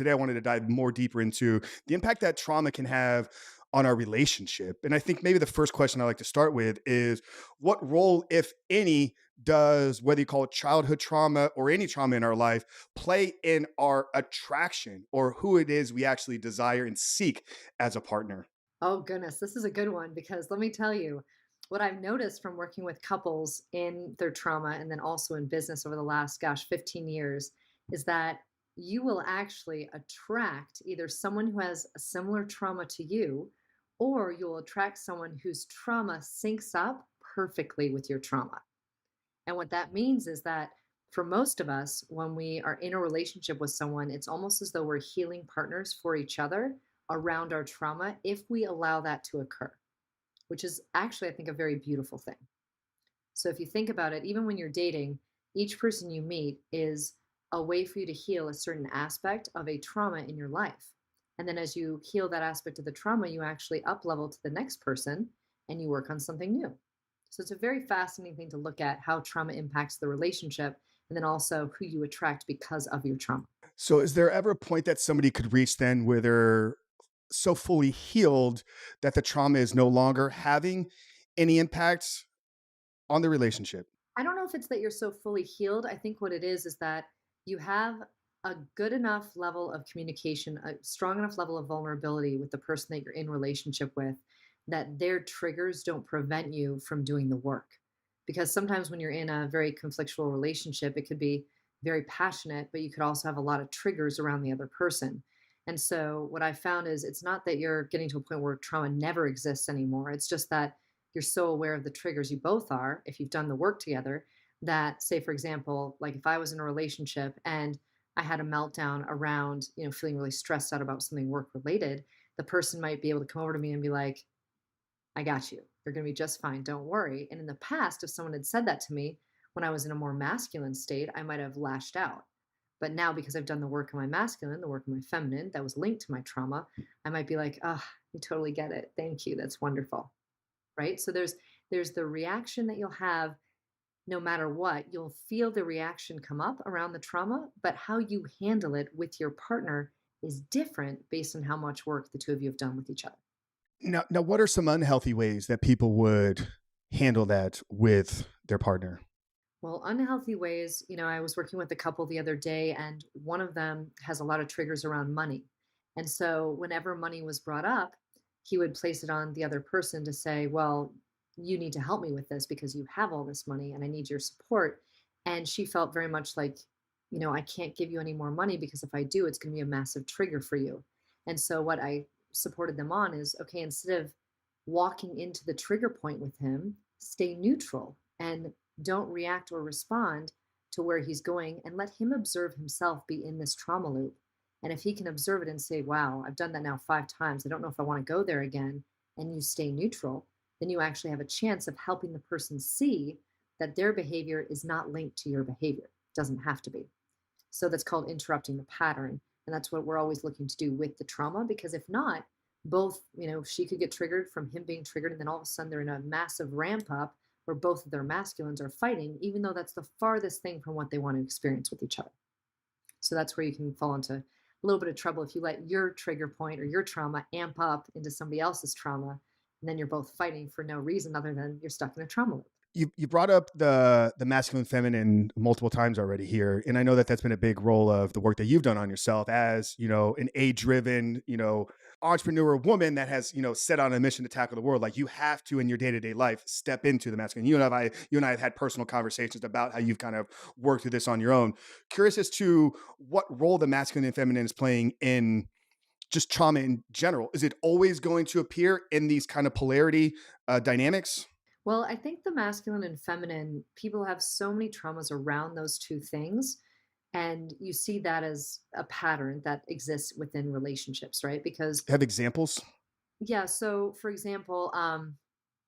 Today, I wanted to dive more deeper into the impact that trauma can have on our relationship. And I think maybe the first question I like to start with is what role, if any, does whether you call it childhood trauma or any trauma in our life play in our attraction or who it is we actually desire and seek as a partner? Oh, goodness. This is a good one because let me tell you what I've noticed from working with couples in their trauma and then also in business over the last, 15 years is that you will actually attract either someone who has a similar trauma to you, or you'll attract someone whose trauma syncs up perfectly with your trauma. And what that means is that for most of us, when we are in a relationship with someone, it's almost as though we're healing partners for each other around our trauma if we allow that to occur, which is actually, I think, a very beautiful thing. So if you think about it, even when you're dating, each person you meet is a way for you to heal a certain aspect of a trauma in your life. And then as you heal that aspect of the trauma, you actually up level to the next person and you work on something new. So it's a very fascinating thing to look at how trauma impacts the relationship and then also who you attract because of your trauma. So, is there ever a point that somebody could reach then where they're so fully healed that the trauma is no longer having any impact on the relationship? I don't know if it's that you're so fully healed. I think what it is that you have a good enough level of communication, a strong enough level of vulnerability with the person that you're in relationship with that their triggers don't prevent you from doing the work. Because sometimes when you're in a very conflictual relationship, it could be very passionate, but you could also have a lot of triggers around the other person. And so what I found is it's not that you're getting to a point where trauma never exists anymore. It's just that you're so aware of the triggers you both are if you've done the work together that, say for example, like if I was in a relationship and I had a meltdown around, feeling really stressed out about something work related, the person might be able to come over to me and be like, I got you, you're going to be just fine, don't worry. And in the past, if someone had said that to me when I was in a more masculine state, I might have lashed out. But now, because I've done the work on my masculine, the work on my feminine that was linked to my trauma, I might be like, oh, you totally get it, thank you, that's wonderful. Right? So there's the reaction that you'll have no matter what. You'll feel the reaction come up around the trauma, but how you handle it with your partner is different based on how much work the two of you have done with each other. Now, what are some unhealthy ways that people would handle that with their partner? Well, unhealthy ways, I was working with a couple the other day, and one of them has a lot of triggers around money. And so, whenever money was brought up, he would place it on the other person to say, well, you need to help me with this because you have all this money and I need your support. And she felt very much like, I can't give you any more money because if I do, it's going to be a massive trigger for you. And so, what I supported them on is okay, instead of walking into the trigger point with him, stay neutral and don't react or respond to where he's going and let him observe himself be in this trauma loop. And if he can observe it and say, wow, I've done that now 5 times, I don't know if I want to go there again, and you stay neutral, then you actually have a chance of helping the person see that their behavior is not linked to your behavior. It doesn't have to be. So that's called interrupting the pattern. And that's what we're always looking to do with the trauma, because if not, both, she could get triggered from him being triggered, and then all of a sudden they're in a massive ramp up where both of their masculines are fighting, even though that's the farthest thing from what they want to experience with each other. So that's where you can fall into a little bit of trouble if you let your trigger point or your trauma amp up into somebody else's trauma, and then you're both fighting for no reason other than you're stuck in a trauma loop. You brought up the masculine feminine multiple times already here, and I know that that's been a big role of the work that you've done on yourself as an A driven entrepreneur woman that has set on a mission to tackle the world. Like you have to in your day to day life step into the masculine. You and I have had personal conversations about how you've kind of worked through this on your own. Curious as to what role the masculine and feminine is playing in just trauma in general. Is it always going to appear in these kind of polarity dynamics? Well, I think the masculine and feminine, people have so many traumas around those two things. And you see that as a pattern that exists within relationships, right? Because, Have examples? yeah, so for example,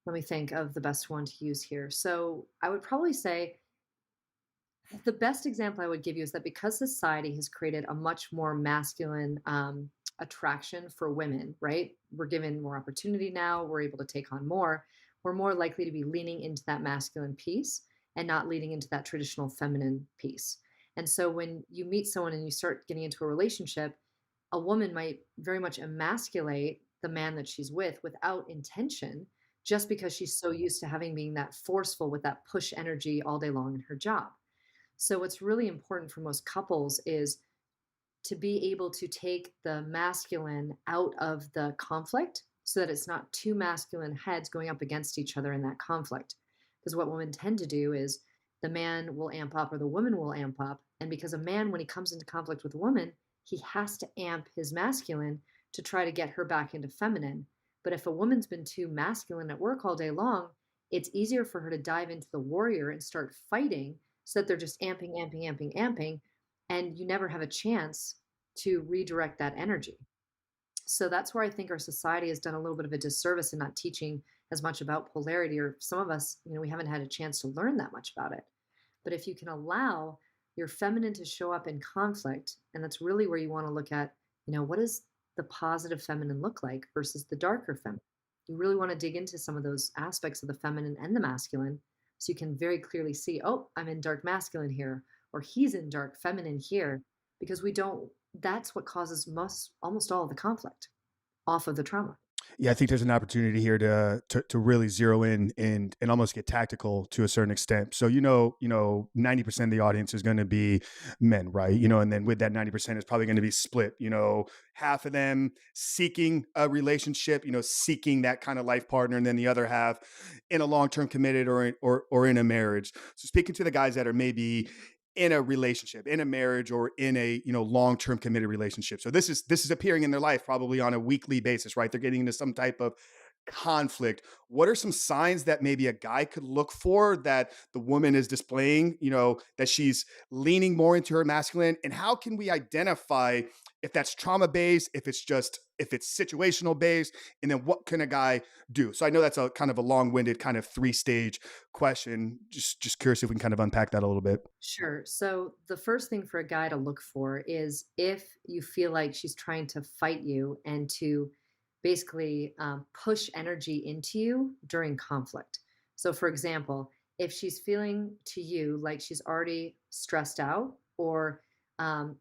let me think of the best one to use here. So I would probably say the best example I would give you is that because society has created a much more masculine attraction for women, right? We're given more opportunity now, we're able to take on more. We're more likely to be leaning into that masculine piece and not leaning into that traditional feminine piece. And so when you meet someone and you start getting into a relationship, A woman might very much emasculate the man that she's with without intention, just because she's so used to having being that forceful with that push energy all day long in her job. So what's really important for most couples is to be able to take the masculine out of the conflict so that it's not two masculine heads going up against each other in that conflict. Because what women tend to do is the man will amp up or the woman will amp up. And because a man, when he comes into conflict with a woman, he has to amp his masculine to try to get her back into feminine. But if a woman's been too masculine at work all day long, it's easier for her to dive into the warrior and start fighting so that they're just amping, amping, amping, amping, and you never have a chance to redirect that energy. So that's where I think our society has done a little bit of a disservice in not teaching as much about polarity, or some of us, we haven't had a chance to learn that much about it. But if you can allow your feminine to show up in conflict, and that's really where you want to look at, what does the positive feminine look like versus the darker feminine? You really want to dig into some of those aspects of the feminine and the masculine so you can very clearly see, oh, I'm in dark masculine here, or he's in dark feminine here, because we don't, that's what causes most, almost all of the conflict off of the trauma. Yeah, I think there's an opportunity here to really zero in and almost get tactical to a certain extent. So 90% of the audience is going to be men, right? And then with that 90% is probably going to be split. Half of them seeking a relationship, seeking that kind of life partner, and then the other half in a long term committed or in a marriage. So speaking to the guys that are maybe in a relationship, in a marriage, or in a long-term committed relationship. So this is appearing in their life probably on a weekly basis, right? They're getting into some type of conflict. What are some signs that maybe a guy could look for that the woman is displaying, that she's leaning more into her masculine? And how can we identify if that's trauma based, if it's situational based, and then what can a guy do? So I know that's a kind of a long-winded kind of three-stage question. Just curious if we can kind of unpack that a little bit. Sure. So the first thing for a guy to look for is if you feel like she's trying to fight you and to basically push energy into you during conflict. So, for example, if she's feeling to you like she's already stressed out or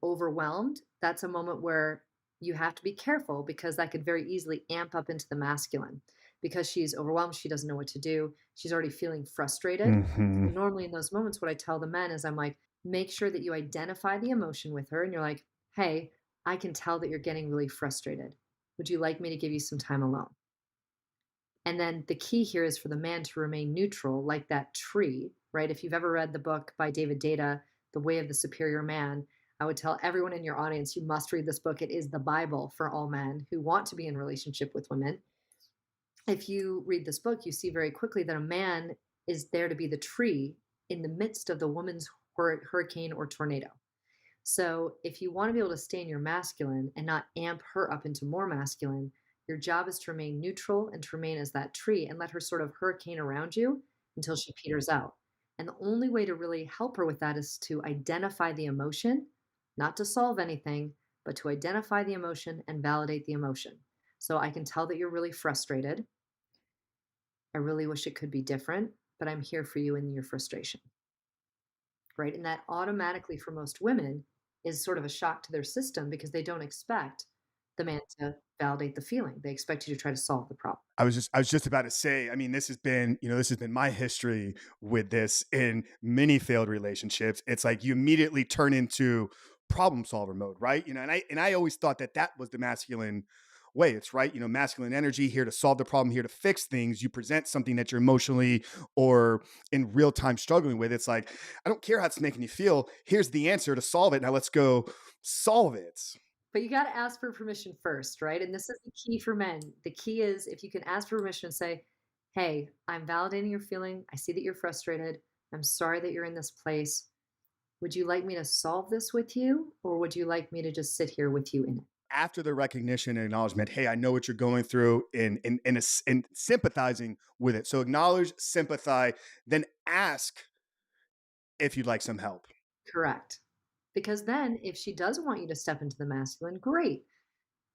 overwhelmed, that's a moment where you have to be careful because that could very easily amp up into the masculine. Because she's overwhelmed, she doesn't know what to do, she's already feeling frustrated. So Hmm. normally in those moments, what I tell the men is I'm like, make sure that you identify the emotion with her and you're like, hey, I can tell that you're getting really frustrated. Would you like me to give you some time alone? And then the key here is for the man to remain neutral, like that tree, right? If you've ever read the book by David Data, The Way of the Superior Man, I would tell everyone in your audience, you must read this book. It is the Bible for all men who want to be in relationship with women. If you read this book, you see very quickly that a man is there to be the tree in the midst of the woman's hurricane or tornado. So, if you want to be able to stay in your masculine and not amp her up into more masculine, your job is to remain neutral and to remain as that tree and let her sort of hurricane around you until she peters out. And the only way to really help her with that is to identify the emotion, not to solve anything, but to identify the emotion and validate the emotion. So, I can tell that you're really frustrated. I really wish it could be different, but I'm here for you in your frustration, right? And that automatically for most women is sort of a shock to their system because they don't expect the man to validate the feeling. They expect you to try to solve the problem. I was just about to say, I mean, this has been my history with this in many failed relationships. It's like you immediately turn into problem solver mode, right? And I always thought that that was the masculine way. It's right, masculine energy here to solve the problem, here to fix things. You present something that you're emotionally or in real time struggling with. It's like, I don't care how it's making you feel. Here's the answer to solve it. Now let's go solve it. But you got to ask for permission first, right? And this is the key for men. The key is if you can ask for permission and say, hey, I'm validating your feeling. I see that you're frustrated. I'm sorry that you're in this place. Would you like me to solve this with you? Or would you like me to just sit here with you in it? After the recognition and acknowledgement, hey, I know what you're going through, and sympathizing with it. So acknowledge, sympathize, then ask if you'd like some help. Correct. Because then if she does want you to step into the masculine, great.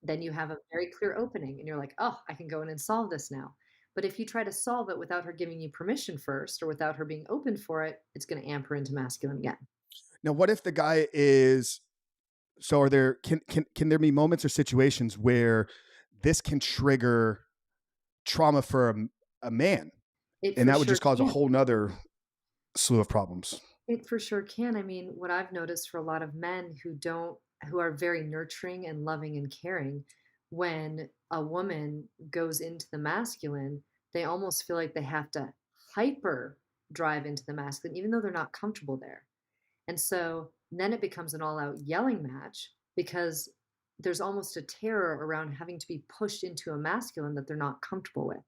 Then you have a very clear opening and you're like, "Oh, I can go in and solve this now." But if you try to solve it without her giving you permission first or without her being open for it, it's gonna amp her into masculine again. Now, what if the guy is So are there can there be moments or situations where this can trigger trauma for a man, It and for that would sure just cause a can. whole nother slew of problems? It for sure can. I mean, what I've noticed for a lot of men who are very nurturing and loving and caring, when a woman goes into the masculine, they almost feel like they have to hyper drive into the masculine, even though they're not comfortable there. And so then it becomes an all out yelling match because there's almost a terror around having to be pushed into a masculine that they're not comfortable with.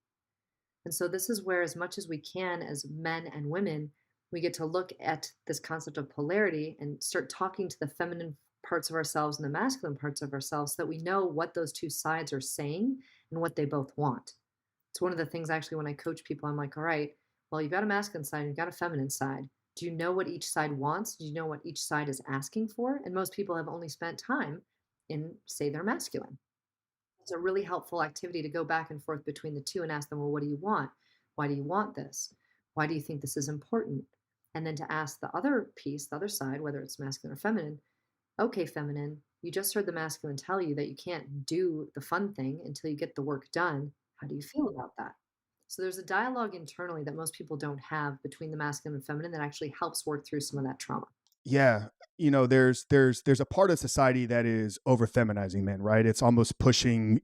And so this is where, as much as we can, as men and women, we get to look at this concept of polarity and start talking to the feminine parts of ourselves and the masculine parts of ourselves so that we know what those two sides are saying and what they both want. It's one of the things actually when I coach people, I'm like, all right, well, you've got a masculine side and you've got a feminine side. Do you know what each side wants? Do you know what each side is asking for? And most people have only spent time in, say, their masculine. It's a really helpful activity to go back and forth between the two and ask them, well, what do you want? Why do you want this? Why do you think this is important? And then to ask the other piece, the other side, whether it's masculine or feminine, okay, feminine, you just heard the masculine tell you that you can't do the fun thing until you get the work done. How do you feel about that? So there's a dialogue internally that most people don't have between the masculine and feminine that actually helps work through some of that trauma. Yeah. There's a part of society that is over feminizing men, right? It's almost pushing,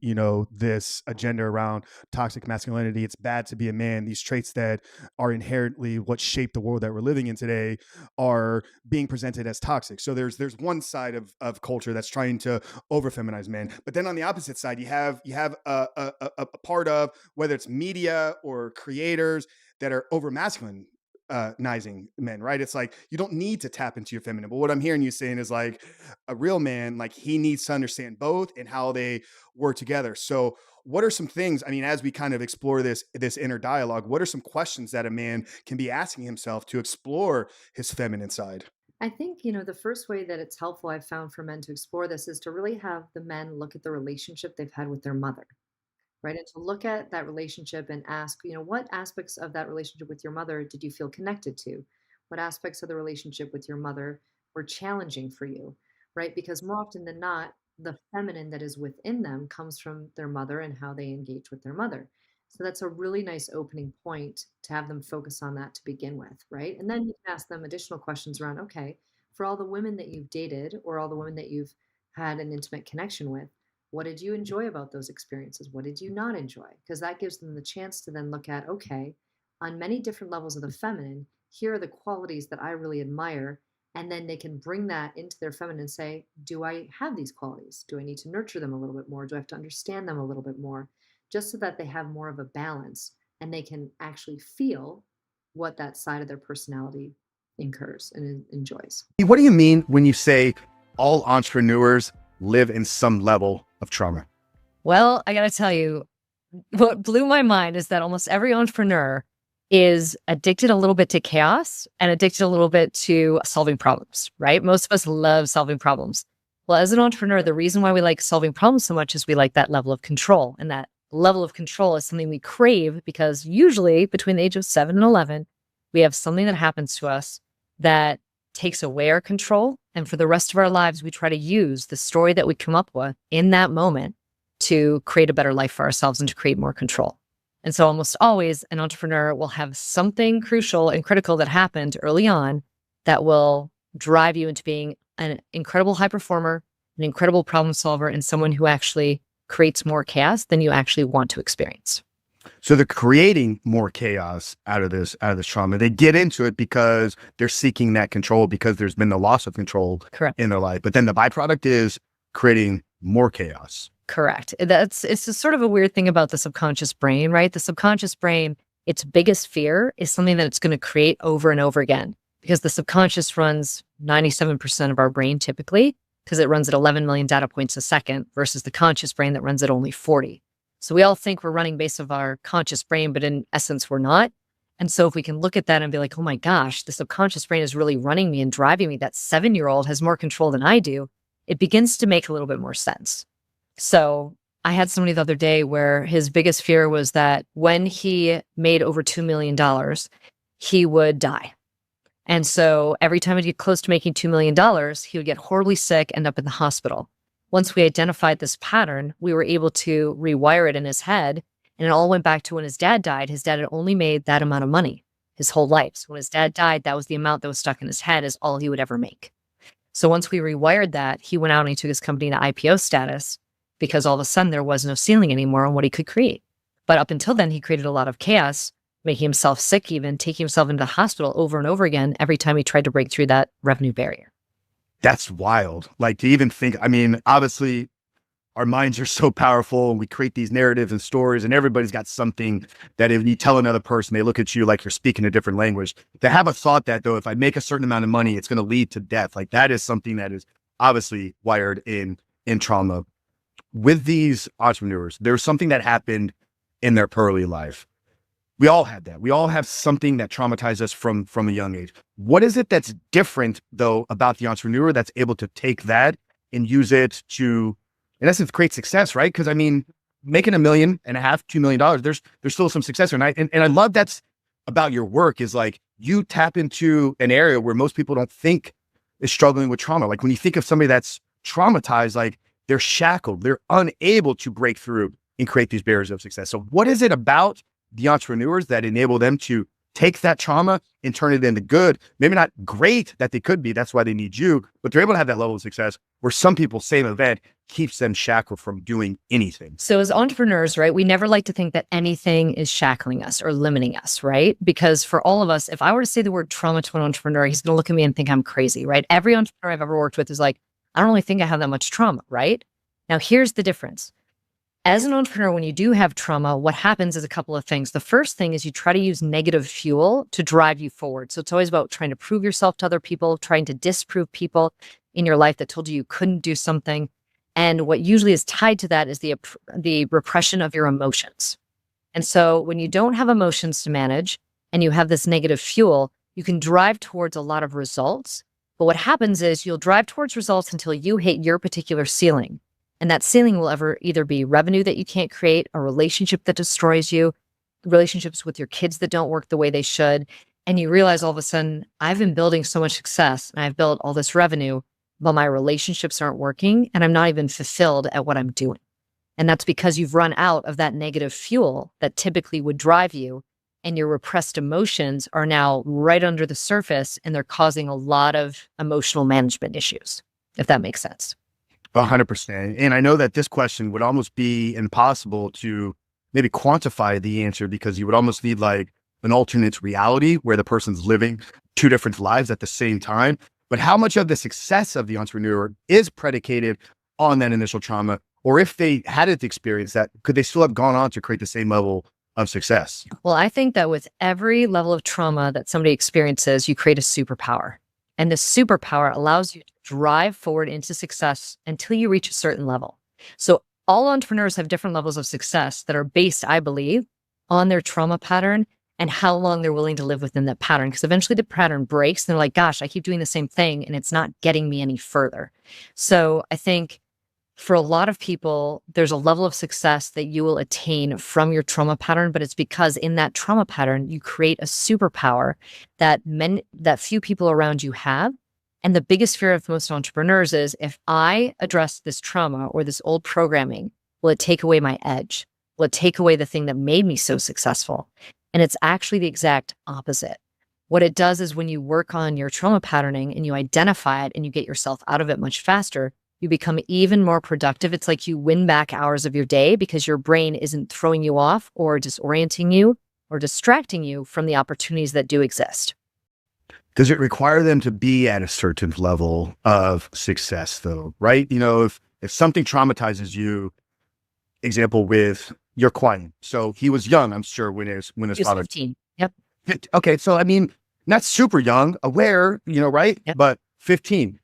this agenda around toxic masculinity. It's bad to be a man. These traits that are inherently what shape the world that we're living in today are being presented as toxic. So there's one side of culture that's trying to over feminize men. But then on the opposite side, you have a part of, whether it's media or creators, that are over masculine nizing men, right? It's like you don't need to tap into your feminine. But what I'm hearing you saying is like a real man, like he needs to understand both and how they work together. So what are some things, I mean, as we kind of explore this inner dialogue, what are some questions that a man can be asking himself to explore his feminine side? I think, the first way that it's helpful I've found for men to explore this is to really have the men look at the relationship they've had with their mother. Right? And to look at that relationship and ask, what aspects of that relationship with your mother did you feel connected to? What aspects of the relationship with your mother were challenging for you? Right? Because more often than not, the feminine that is within them comes from their mother and how they engage with their mother. So that's a really nice opening point to have them focus on that to begin with, right? And then you can ask them additional questions around, okay, for all the women that you've dated or all the women that you've had an intimate connection with, what did you enjoy about those experiences? What did you not enjoy? Because that gives them the chance to then look at, okay, on many different levels of the feminine, here are the qualities that I really admire. And then they can bring that into their feminine and say, do I have these qualities? Do I need to nurture them a little bit more? Do I have to understand them a little bit more? Just so that they have more of a balance and they can actually feel what that side of their personality incurs and enjoys. What do you mean when you say all entrepreneurs live in some level of trauma? Well, I got to tell you, what blew my mind is that almost every entrepreneur is addicted a little bit to chaos and addicted a little bit to solving problems, right? Most of us love solving problems. Well, as an entrepreneur, the reason why we like solving problems so much is we like that level of control. And that level of control is something we crave because usually between the age of 7 and 11, we have something that happens to us that takes away our control. And for the rest of our lives, we try to use the story that we come up with in that moment to create a better life for ourselves and to create more control. And so almost always an entrepreneur will have something crucial and critical that happened early on that will drive you into being an incredible high performer, an incredible problem solver, and someone who actually creates more chaos than you actually want to experience. So they're creating more chaos out of this trauma. They get into it because they're seeking that control because there's been the loss of control Correct. in their life. But then the byproduct is creating more chaos. Correct. It's just sort of a weird thing about the subconscious brain, right? The subconscious brain, its biggest fear is something that it's going to create over and over again because the subconscious runs 97% of our brain typically because it runs at 11 million data points a second versus the conscious brain that runs at only 40. So we all think we're running based on our conscious brain, but in essence, we're not. And so if we can look at that and be like, oh my gosh, the subconscious brain is really running me and driving me. That 7-year-old has more control than I do. It begins to make a little bit more sense. So I had somebody the other day where his biggest fear was that when he made over $2 million, he would die. And so every time he'd get close to making $2 million, he would get horribly sick, end up in the hospital. Once we identified this pattern, we were able to rewire it in his head. And it all went back to when his dad died. His dad had only made that amount of money his whole life. So when his dad died, that was the amount that was stuck in his head is all he would ever make. So once we rewired that, he went out and he took his company to IPO status because all of a sudden there was no ceiling anymore on what he could create. But up until then, he created a lot of chaos, making himself sick, even taking himself into the hospital over and over again every time he tried to break through that revenue barrier. That's wild. Like to even think, I mean, obviously our minds are so powerful and we create these narratives and stories and everybody's got something that if you tell another person, they look at you like you're speaking a different language. To have a thought that though, if I make a certain amount of money, it's going to lead to death. Like that is something that is obviously wired in trauma. With these entrepreneurs, there's something that happened in their early life. We all had that. We all have something that traumatized us from a young age. What is it that's different though about the entrepreneur that's able to take that and use it to, in essence, create success, right? Because I mean, making $1.5 million, $2 million, there's still some success there. And I love that's about your work is like you tap into an area where most people don't think is struggling with trauma. Like when you think of somebody that's traumatized, like they're shackled, they're unable to break through and create these barriers of success. So what is it about the entrepreneurs that enable them to take that trauma and turn it into good, maybe not great that they could be, that's why they need you, but they're able to have that level of success where some people, same event, keeps them shackled from doing anything. So as entrepreneurs, right, we never like to think that anything is shackling us or limiting us, right? Because for all of us, if I were to say the word trauma to an entrepreneur, he's going to look at me and think I'm crazy, right? Every entrepreneur I've ever worked with is like, I don't really think I have that much trauma, right? Now, here's the difference. As an entrepreneur, when you do have trauma, what happens is a couple of things. The first thing is you try to use negative fuel to drive you forward. So it's always about trying to prove yourself to other people, trying to disprove people in your life that told you couldn't do something. And what usually is tied to that is the repression of your emotions. And so when you don't have emotions to manage and you have this negative fuel, you can drive towards a lot of results. But what happens is you'll drive towards results until you hit your particular ceiling. And that ceiling will ever either be revenue that you can't create, a relationship that destroys you, relationships with your kids that don't work the way they should. And you realize all of a sudden, I've been building so much success and I've built all this revenue, but my relationships aren't working and I'm not even fulfilled at what I'm doing. And that's because you've run out of that negative fuel that typically would drive you, and your repressed emotions are now right under the surface and they're causing a lot of emotional management issues, if that makes sense. 100%. And I know that this question would almost be impossible to maybe quantify the answer because you would almost need like an alternate reality where the person's living two different lives at the same time. But how much of the success of the entrepreneur is predicated on that initial trauma? Or if they hadn't experienced that, could they still have gone on to create the same level of success? Well, I think that with every level of trauma that somebody experiences, you create a superpower. And the superpower allows you to drive forward into success until you reach a certain level. So all entrepreneurs have different levels of success that are based, I believe, on their trauma pattern and how long they're willing to live within that pattern. Because eventually the pattern breaks and they're like, gosh, I keep doing the same thing and it's not getting me any further. So I think for a lot of people, there's a level of success that you will attain from your trauma pattern, but it's because in that trauma pattern, you create a superpower that few people around you have. And the biggest fear of most entrepreneurs is, if I address this trauma or this old programming, will it take away my edge? Will it take away the thing that made me so successful? And it's actually the exact opposite. What it does is when you work on your trauma patterning and you identify it and you get yourself out of it much faster, you become even more productive. It's like you win back hours of your day because your brain isn't throwing you off or disorienting you or distracting you from the opportunities that do exist. Does it require them to be at a certain level of success though, right? You know, if something traumatizes you, example with your client. So he was young, I'm sure, when his He was father. 15. Yep. Okay. So, I mean, not super young, aware, you know, right? Yep. But 15.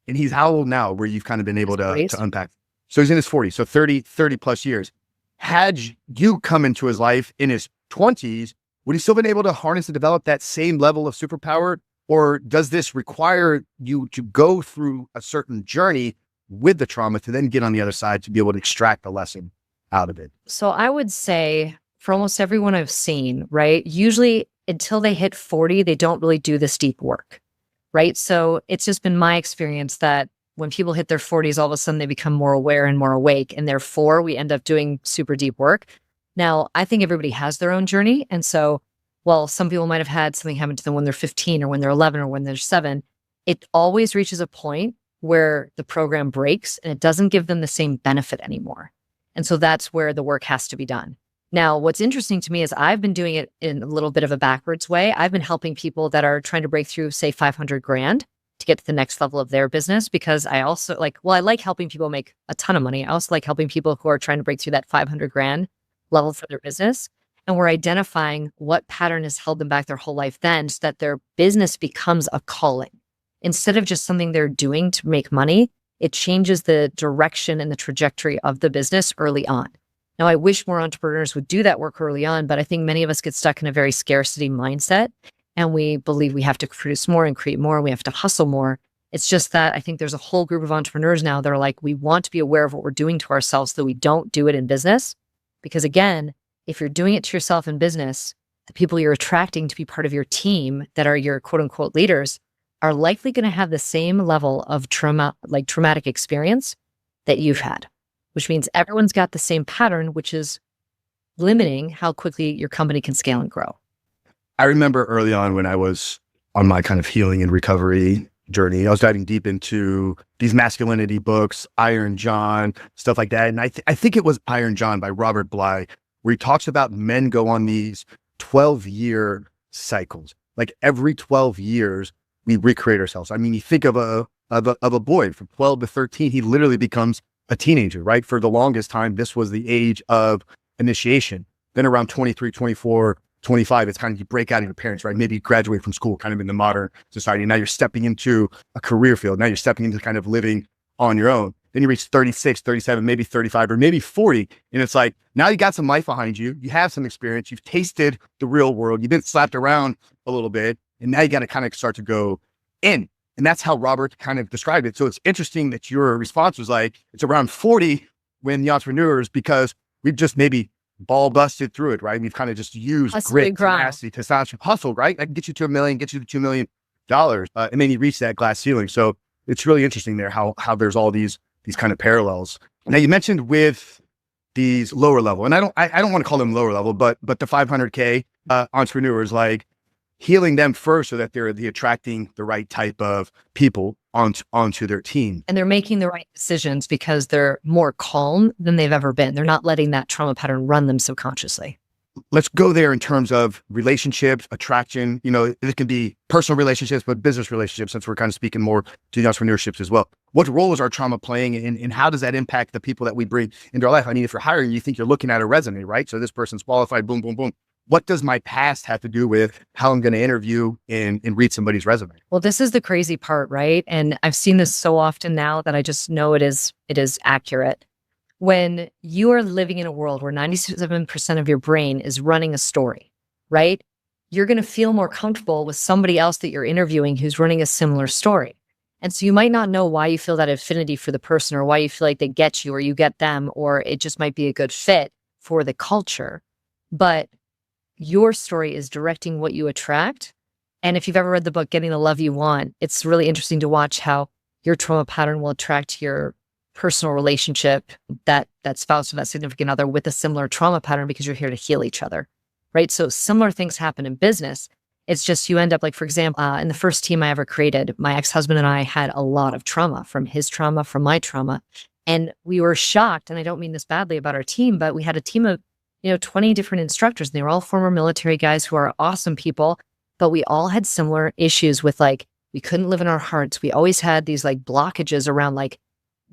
And he's how old now where you've kind of been able to unpack? So he's in his 40s, so 30 plus years. Had you come into his life in his 20s, would he still been able to harness and develop that same level of superpower? Or does this require you to go through a certain journey with the trauma to then get on the other side to be able to extract the lesson out of it? So I would say for almost everyone I've seen, right, usually until they hit 40, they don't really do this deep work, right? So it's just been my experience that when people hit their 40s, all of a sudden they become more aware and more awake. And therefore, we end up doing super deep work. Now, I think everybody has their own journey. And so, while some people might have had something happen to them when they're 15 or when they're 11 or when they're 7, it always reaches a point where the program breaks and it doesn't give them the same benefit anymore. And so that's where the work has to be done. Now, what's interesting to me is I've been doing it in a little bit of a backwards way. I've been helping people that are trying to break through, say, 500 grand to get to the next level of their business, because I also I like helping people make a ton of money. I also like helping people who are trying to break through that 500 grand level for their business. And we're identifying what pattern has held them back their whole life then, so that their business becomes a calling. Instead of just something they're doing to make money, it changes the direction and the trajectory of the business early on. Now, I wish more entrepreneurs would do that work early on, but I think many of us get stuck in a very scarcity mindset, and we believe we have to produce more and create more. We have to hustle more. It's just that I think there's a whole group of entrepreneurs now that are like, we want to be aware of what we're doing to ourselves so that we don't do it in business. Because again, if you're doing it to yourself in business, the people you're attracting to be part of your team that are your quote unquote leaders are likely going to have the same level of traumatic experience that you've had, which means everyone's got the same pattern, which is limiting how quickly your company can scale and grow. I remember early on when I was on my kind of healing and recovery journey, I was diving deep into these masculinity books, Iron John, stuff like that. And I think it was Iron John by Robert Bly, where he talks about men go on these 12-year cycles. Like every 12 years, we recreate ourselves. I mean, you think of a boy from 12 to 13, he literally becomes a teenager, right? For the longest time, this was the age of initiation. Then around 23, 24, 25, it's kind of you break out of your parents, right? Maybe you graduate from school kind of in the modern society. Now you're stepping into a career field. Now you're stepping into kind of living on your own. Then you reach 36, 37, maybe 35, or maybe 40. And it's like, now you got some life behind you. You have some experience. You've tasted the real world. You've been slapped around a little bit. And now you got to kind of start to go in. And that's how Robert kind of described it. So it's interesting that your response was like, it's around 40 when the entrepreneurs, because we've just maybe ball busted through it, right? We've kind of just used grit, tenacity, testosterone, hustle, right? I can get you to $1 million, get you to $2 million, and then you reach that glass ceiling. So it's really interesting there how there's all these kind of parallels. Now you mentioned with these lower level, and I don't want to call them lower level, but the 500K entrepreneurs, like healing them first so that they're attracting the right type of people onto their team. And they're making the right decisions because they're more calm than they've ever been. They're not letting that trauma pattern run them subconsciously. Let's go there in terms of relationships, attraction. You know, it can be personal relationships, but business relationships, since we're kind of speaking more to the entrepreneurships as well. What role is our trauma playing, and how does that impact the people that we bring into our life? I mean, if you're hiring, you think you're looking at a resume, right? So this person's qualified, boom, boom, boom. What does my past have to do with how I'm going to interview and read somebody's resume? Well, this is the crazy part, right? And I've seen this so often now that I just know it is accurate. When you are living in a world where 97% of your brain is running a story, right? You're going to feel more comfortable with somebody else that you're interviewing who's running a similar story. And so you might not know why you feel that affinity for the person, or why you feel like they get you or you get them, or it just might be a good fit for the culture. But your story is directing what you attract. And if you've ever read the book, Getting the Love You Want, it's really interesting to watch how your trauma pattern will attract your personal relationship, that spouse or that significant other with a similar trauma pattern, because you're here to heal each other, right? So similar things happen in business. It's just you end up, like, for example, in the first team I ever created, my ex-husband and I had a lot of trauma, from his trauma, from my trauma. And we were shocked, and I don't mean this badly about our team, but we had a team of 20 different instructors, and they were all former military guys who are awesome people, but we all had similar issues with, like, we couldn't live in our hearts. We always had these like blockages around like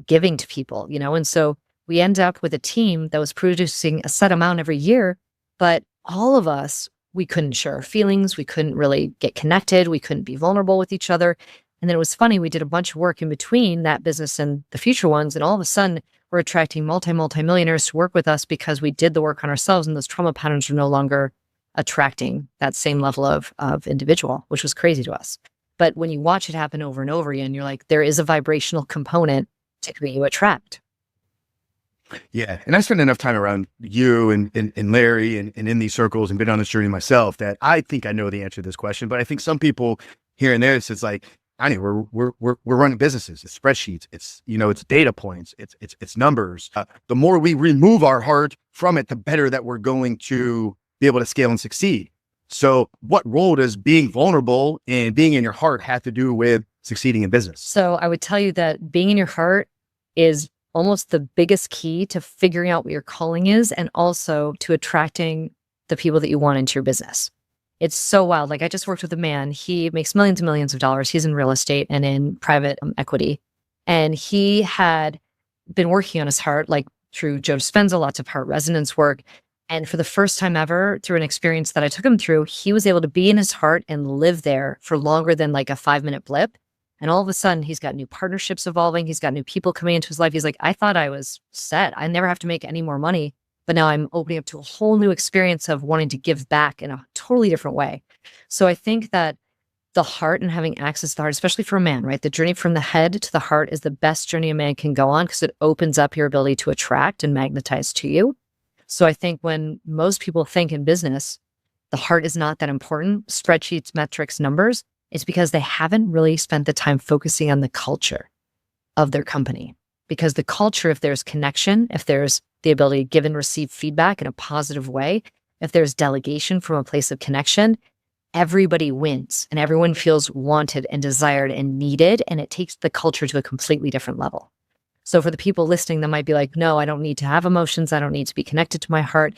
giving to people, and so we end up with a team that was producing a set amount every year, but all of us, we couldn't share our feelings. We couldn't really get connected. We couldn't be vulnerable with each other. And then it was funny, we did a bunch of work in between that business and the future ones, and all of a sudden we're attracting multi-millionaires to work with us because we did the work on ourselves, and those trauma patterns are no longer attracting that same level of individual, which was crazy to us. But when you watch it happen over and over again, you're like, there is a vibrational component to who you attract. Yeah. And I spent enough time around you and Larry and in these circles and been on this journey myself that I think I know the answer to this question. But I think some people here and there, it's like, I know we're running businesses, it's spreadsheets, it's, it's data points, it's numbers. The more we remove our heart from it, the better that we're going to be able to scale and succeed. So what role does being vulnerable and being in your heart have to do with succeeding in business? So I would tell you that being in your heart is almost the biggest key to figuring out what your calling is and also to attracting the people that you want into your business. It's so wild. Like I just worked with a man, he makes millions and millions of dollars. He's in real estate and in private equity. And he had been working on his heart, like through Joe Dispenza, lots of heart resonance work. And for the first time ever, through an experience that I took him through, he was able to be in his heart and live there for longer than like a 5-minute blip. And all of a sudden, he's got new partnerships evolving. He's got new people coming into his life. He's like, I thought I was set. I never have to make any more money. But now I'm opening up to a whole new experience of wanting to give back in a totally different way. So I think that the heart and having access to the heart, especially for a man, right? The journey from the head to the heart is the best journey a man can go on because it opens up your ability to attract and magnetize to you. So I think when most people think in business, the heart is not that important, spreadsheets, metrics, numbers, it's because they haven't really spent the time focusing on the culture of their company. Because the culture, if there's connection, if there's the ability to give and receive feedback in a positive way, if there's delegation from a place of connection, everybody wins and everyone feels wanted and desired and needed. And it takes the culture to a completely different level. So for the people listening that might be like, no, I don't need to have emotions. I don't need to be connected to my heart.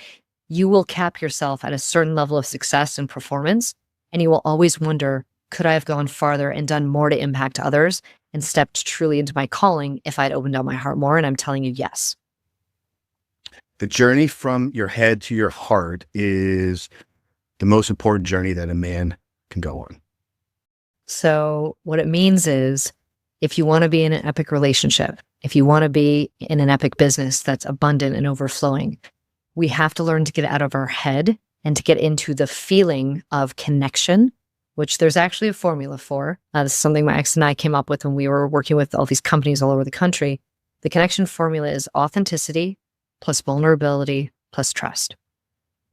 You will cap yourself at a certain level of success and performance. And you will always wonder, could I have gone farther and done more to impact others and stepped truly into my calling if I'd opened up my heart more? And I'm telling you, yes. The journey from your head to your heart is the most important journey that a man can go on. So what it means is if you want to be in an epic relationship, if you want to be in an epic business that's abundant and overflowing, we have to learn to get out of our head and to get into the feeling of connection, which there's actually a formula for. This is something my ex and I came up with when we were working with all these companies all over the country. The connection formula is authenticity plus vulnerability plus trust.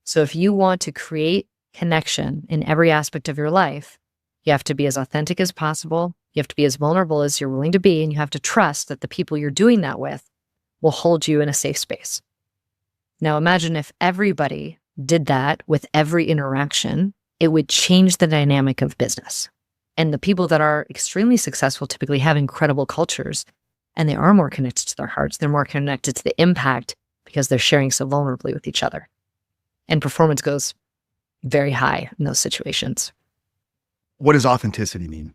So if you want to create connection in every aspect of your life, you have to be as authentic as possible. You have to be as vulnerable as you're willing to be, and you have to trust that the people you're doing that with will hold you in a safe space. Now imagine if everybody did that with every interaction, it would change the dynamic of business. And the people that are extremely successful typically have incredible cultures, and they are more connected to their hearts. They're more connected to the impact because they're sharing so vulnerably with each other. And performance goes very high in those situations. What does authenticity mean?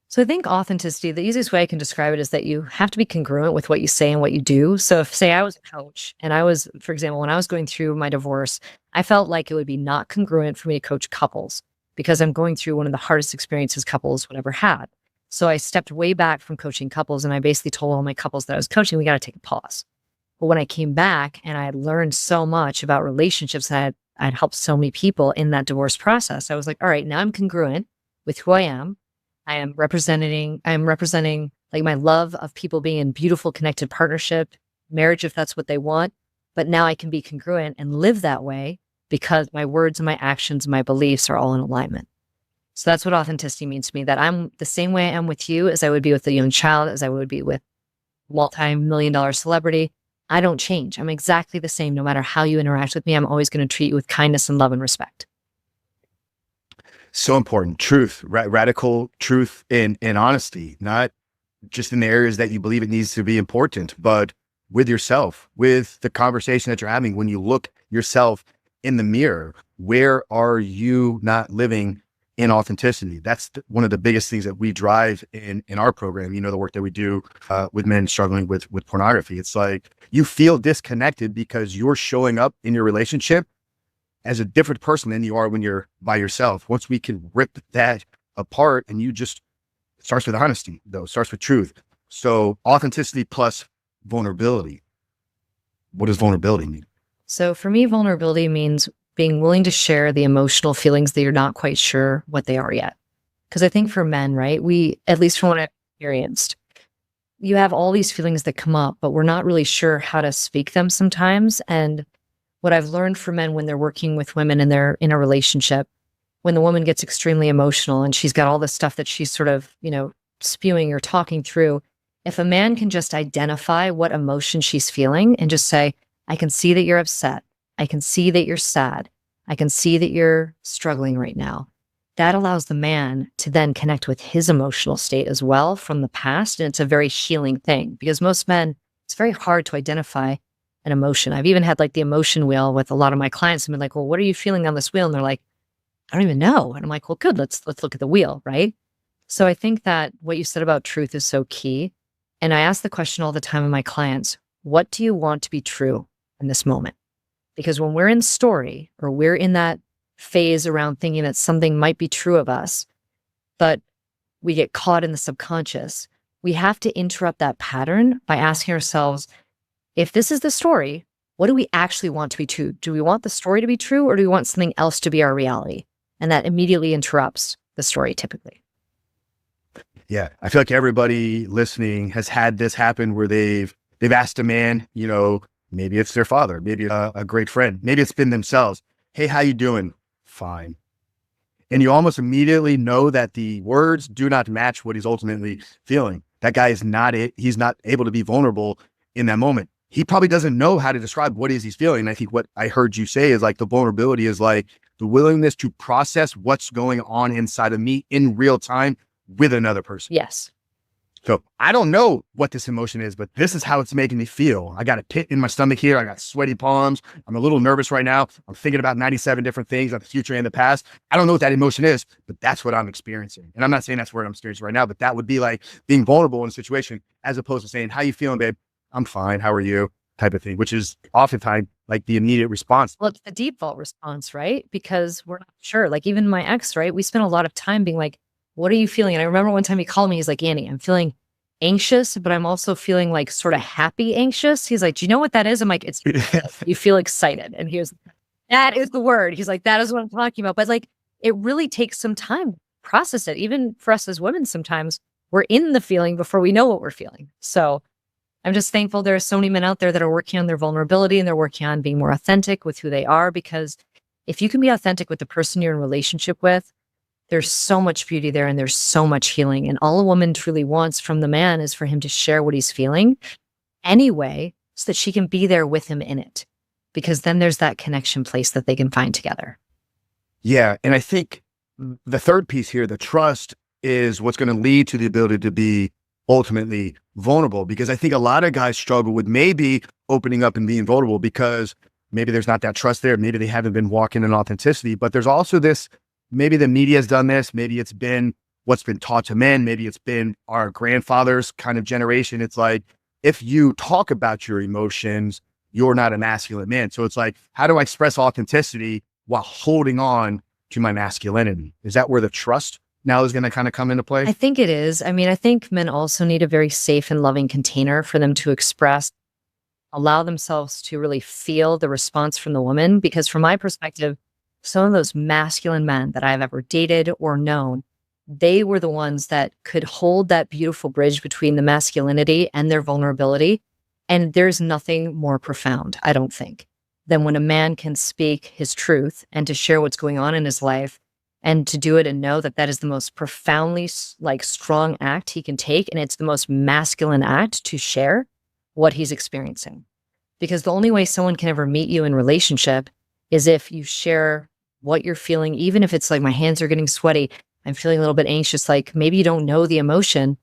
So I think authenticity, the easiest way I can describe it is that you have to be congruent with what you say and what you do. So if, say, I was a coach and I was, for example, when I was going through my divorce, I felt like it would be not congruent for me to coach couples because I'm going through one of the hardest experiences couples would ever had. So I stepped way back from coaching couples and I basically told all my couples that I was coaching, we got to take a pause. But when I came back and I had learned so much about relationships and I'd helped so many people in that divorce process, I was like, all right, now I'm congruent with who I am. I am representing like my love of people being in beautiful connected partnership, marriage, if that's what they want. But now I can be congruent and live that way because my words and my actions and my beliefs are all in alignment. So that's what authenticity means to me, that I'm the same way I am with you as I would be with a young child, as I would be with multi-million-dollar celebrity. I don't change. I'm exactly the same. No matter how you interact with me, I'm always going to treat you with kindness and love and respect. So important. Truth, radical truth and honesty, not just in the areas that you believe it needs to be important, but with yourself, with the conversation that you're having. When you look yourself in the mirror, where are you not living in authenticity? That's one of the biggest things that we drive in our program. You know, the work that we do with men struggling with pornography. It's like you feel disconnected because you're showing up in your relationship as a different person than you are when you're by yourself. Once we can rip that apart, and it starts with honesty, though, it starts with truth. So authenticity plus vulnerability. What does vulnerability mean? So for me, vulnerability means being willing to share the emotional feelings that you're not quite sure what they are yet. Because I think for men, right, we, at least from what I've experienced, you have all these feelings that come up, but we're not really sure how to speak them sometimes. And what I've learned for men when they're working with women and they're in a relationship, when the woman gets extremely emotional and she's got all this stuff that she's sort of, spewing or talking through, if a man can just identify what emotion she's feeling and just say, I can see that you're upset. I can see that you're sad. I can see that you're struggling right now. That allows the man to then connect with his emotional state as well from the past. And it's a very healing thing because most men, it's very hard to identify an emotion. I've even had like the emotion wheel with a lot of my clients and been like, well, what are you feeling on this wheel? And they're like, I don't even know. And I'm like, well, good. Let's look at the wheel. Right. So I think that what you said about truth is so key. And I ask the question all the time of my clients, what do you want to be true in this moment? Because when we're in story or we're in that phase around thinking that something might be true of us, but we get caught in the subconscious, we have to interrupt that pattern by asking ourselves, if this is the story, what do we actually want to be true? Do we want the story to be true or do we want something else to be our reality? And that immediately interrupts the story typically. Yeah. I feel like everybody listening has had this happen where they've asked a man, maybe it's their father, maybe a great friend, maybe it's been themselves. Hey, how you doing? Fine. And you almost immediately know that the words do not match what he's ultimately feeling. That guy is he's not able to be vulnerable in that moment. He probably doesn't know how to describe what it is he's feeling. And I think what I heard you say is like the vulnerability is like the willingness to process what's going on inside of me in real time with another person. Yes. So I don't know what this emotion is, but this is how it's making me feel. I got a pit in my stomach here. I got sweaty palms. I'm a little nervous right now. I'm thinking about 97 different things about the future and the past. I don't know what that emotion is, but that's what I'm experiencing. And I'm not saying that's what I'm experiencing right now, but that would be like being vulnerable in a situation as opposed to saying, how you feeling, babe? I'm fine. How are you? Type of thing, which is oftentimes like the immediate response. Well, it's the default response, right? Because we're not sure. Like even my ex, right? We spent a lot of time being like, what are you feeling? And I remember one time he called me, he's like, Annie, I'm feeling anxious, but I'm also feeling like sort of happy anxious. He's like, do you know what that is? I'm like, it's, you feel excited. And he was, that is the word. He's like, that is what I'm talking about. But like, it really takes some time to process it. Even for us as women, sometimes we're in the feeling before we know what we're feeling. So I'm just thankful there are so many men out there that are working on their vulnerability and they're working on being more authentic with who they are. Because if you can be authentic with the person you're in relationship with, there's so much beauty there and there's so much healing. And all a woman truly wants from the man is for him to share what he's feeling anyway, so that she can be there with him in it. Because then there's that connection place that they can find together. Yeah. And I think the third piece here, the trust, is what's going to lead to the ability to be ultimately vulnerable. Because I think a lot of guys struggle with maybe opening up and being vulnerable because maybe there's not that trust there. Maybe they haven't been walking in authenticity, but there's also this, maybe the media has done this. Maybe it's been what's been taught to men. Maybe it's been our grandfathers kind of generation. It's like, if you talk about your emotions, you're not a masculine man. So it's like, how do I express authenticity while holding on to my masculinity? Is that where the trust now is going to kind of come into play? I think it is. I mean, I think men also need a very safe and loving container for them to express, allow themselves to really feel the response from the woman. Because from my perspective, some of those masculine men that I've ever dated or known, they were the ones that could hold that beautiful bridge between the masculinity and their vulnerability. And there's nothing more profound, I don't think, than when a man can speak his truth and to share what's going on in his life and to do it and know that that is the most profoundly like strong act he can take. And it's the most masculine act to share what he's experiencing. Because the only way someone can ever meet you in relationship is if you share what you're feeling, even if it's like, my hands are getting sweaty, I'm feeling a little bit anxious, like maybe you don't know the emotion,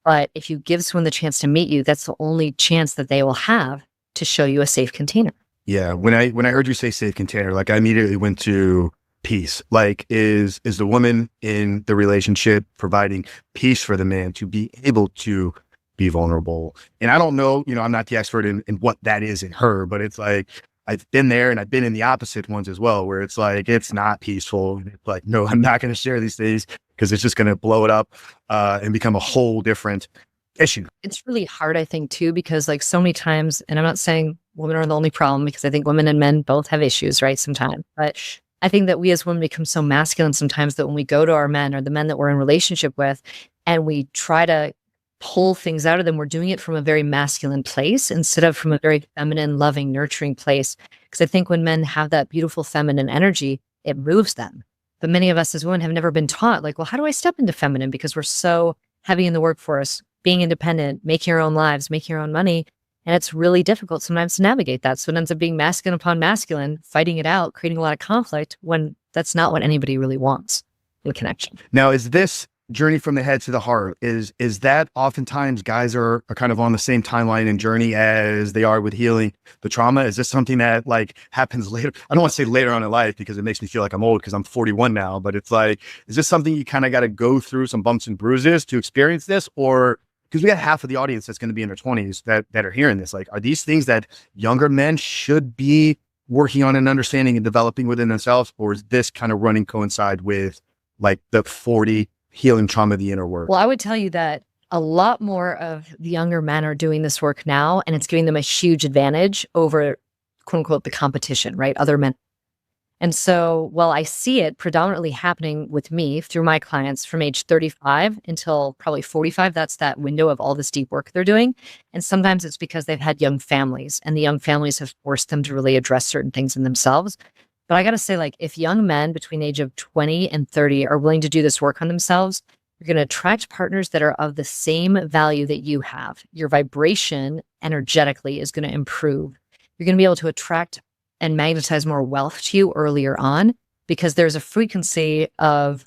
but if you give someone the chance to meet you, that's the only chance that they will have to show you a safe container. Yeah. When I heard you say safe container, like I immediately went to peace. Like is the woman in the relationship providing peace for the man to be able to be vulnerable? And I don't know, I'm not the expert in what that is in her, but it's like, I've been there and I've been in the opposite ones as well, where it's like, it's not peaceful. It's like, no, I'm not going to share these things because it's just going to blow it up and become a whole different issue. It's really hard, I think, too, because like so many times, and I'm not saying women are the only problem, because I think women and men both have issues, right? Sometimes, but I think that we as women become so masculine sometimes that when we go to our men or the men that we're in relationship with, and we try to pull things out of them, we're doing it from a very masculine place instead of from a very feminine, loving, nurturing place. Because I think when men have that beautiful feminine energy, it moves them. But many of us as women have never been taught, like, well, how do I step into feminine? Because we're so heavy in the workforce, being independent, making our own lives, making our own money. And it's really difficult sometimes to navigate that. So it ends up being masculine upon masculine, fighting it out, creating a lot of conflict when that's not what anybody really wants in connection. Now, is this journey from the head to the heart, is that oftentimes guys are kind of on the same timeline and journey as they are with healing the trauma? Is this something that like happens later? I don't want to say later on in life because it makes me feel like I'm old because I'm 41 now, but it's like, is this something you kind of got to go through some bumps and bruises to experience this? Or because we got half of the audience that's going to be in their 20s that are hearing this, like, are these things that younger men should be working on and understanding and developing within themselves? Or is this kind of running coincide with like the 40 healing trauma of the inner work? Well, I would tell you that a lot more of the younger men are doing this work now, and it's giving them a huge advantage over, quote unquote, the competition, right? Other men. And so, while I see it predominantly happening with me through my clients from age 35 until probably 45, that's that window of all this deep work they're doing. And sometimes it's because they've had young families, and the young families have forced them to really address certain things in themselves. But I got to say, like, if young men between the age of 20 and 30 are willing to do this work on themselves, you're going to attract partners that are of the same value that you have. Your vibration energetically is going to improve. You're going to be able to attract and magnetize more wealth to you earlier on because there's a frequency of,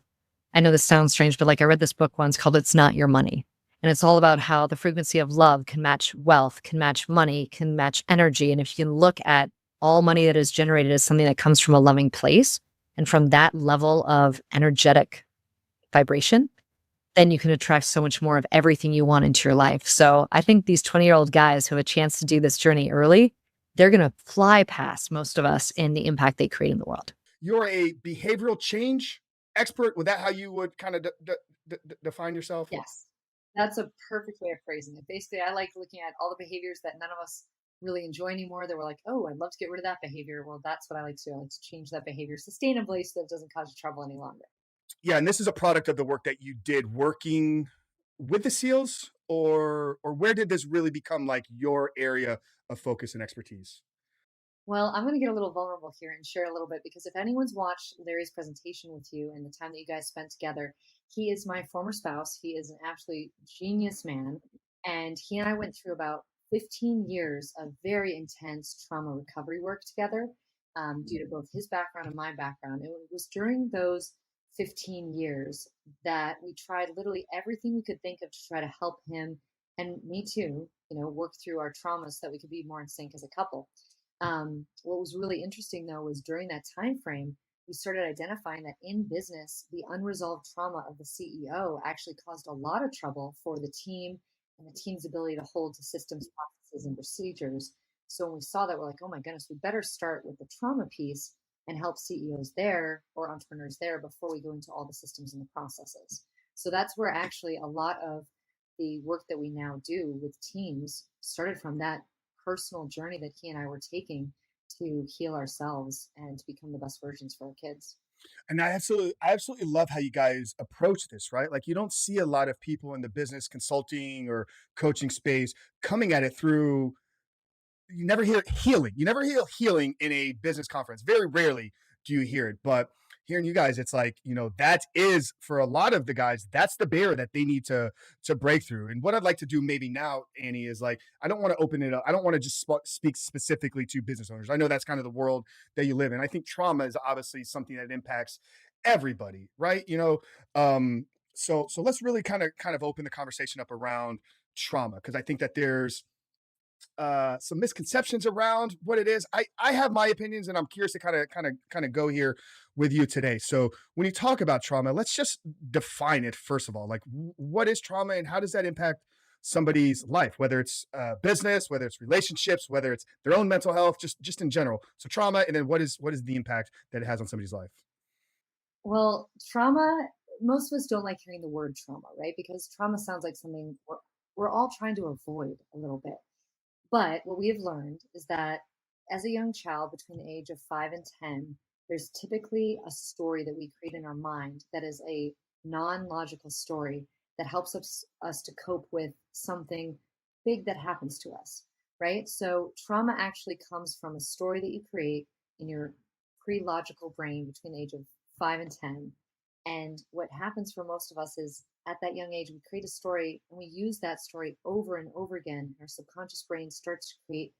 I know this sounds strange, but like I read this book once called It's Not Your Money. And it's all about how the frequency of love can match wealth, can match money, can match energy. And if you can look at all money that is generated as something that comes from a loving place and from that level of energetic vibration, then you can attract so much more of everything you want into your life. So I think these 20-year-old guys who have a chance to do this journey early, they're going to fly past most of us in the impact they create in the world. You're a behavioral change expert. Was that how you would kind of define yourself? Yes, that's a perfect way of phrasing it. Basically, I like looking at all the behaviors that none of us really enjoy anymore. That we're like, oh, I'd love to get rid of that behavior. Well, that's what I like to do. I like to change that behavior sustainably so that it doesn't cause you trouble any longer. Yeah, and this is a product of the work that you did working with the SEALs, or where did this really become like your area of focus and expertise? Well, I'm going to get a little vulnerable here and share a little bit because if anyone's watched Larry's presentation with you and the time that you guys spent together, he is my former spouse. He is an absolutely genius man. And he and I went through about 15 years of very intense trauma recovery work together due to both his background and my background. It was during those 15 years that we tried literally everything we could think of to try to help him and me too, work through our traumas so that we could be more in sync as a couple. What was really interesting though was during that time frame, we started identifying that in business, the unresolved trauma of the CEO actually caused a lot of trouble for the team and the team's ability to hold to systems, processes, and procedures. So when we saw that, we're like, oh my goodness, we better start with the trauma piece and help CEOs there or entrepreneurs there before we go into all the systems and the processes. So that's where actually a lot of the work that we now do with teams started from that personal journey that he and I were taking to heal ourselves and to become the best versions for our kids. And I absolutely love how you guys approach this, right? Like you don't see a lot of people in the business consulting or coaching space coming at it through. You never hear healing. You never hear healing in a business conference. Very rarely do you hear it. But hearing you guys, it's like, that is for a lot of the guys, that's the barrier that they need to break through. And what I'd like to do maybe now, Annie, is like, I don't want to open it up. I don't want to just speak specifically to business owners. I know that's kind of the world that you live in. I think trauma is obviously something that impacts everybody, right? So let's really kind of open the conversation up around trauma, because I think that there's some misconceptions around what it is. I have my opinions, and I'm curious to kind of go here with you today. So when you talk about trauma, let's just define it first of all. Like, what is trauma, and how does that impact somebody's life? Whether it's business, whether it's relationships, whether it's their own mental health, just in general. So trauma, and then what is the impact that it has on somebody's life? Well, trauma, most of us don't like hearing the word trauma, right? Because trauma sounds like something we're all trying to avoid a little bit. But what we have learned is that as a young child between the age of 5 and 10, there's typically a story that we create in our mind that is a non logical story that helps us to cope with something big that happens to us, right? So trauma actually comes from a story that you create in your pre-logical brain between the age of 5 and 10. And what happens for most of us is at that young age, we create a story and we use that story over and over again. Our subconscious brain starts to create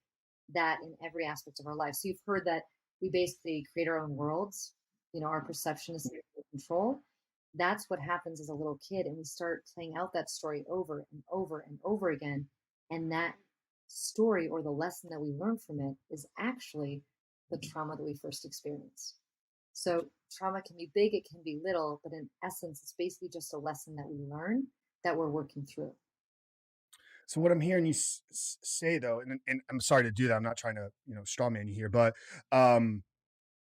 that in every aspect of our life. So you've heard that we basically create our own worlds. Our perception is in control. That's what happens as a little kid. And we start playing out that story over and over and over again. And that story or the lesson that we learn from it is actually the trauma that we first experience. So trauma can be big, it can be little, but in essence, it's basically just a lesson that we learn that we're working through. So what I'm hearing you say though, and I'm sorry to do that. I'm not trying to, straw man you here, but um,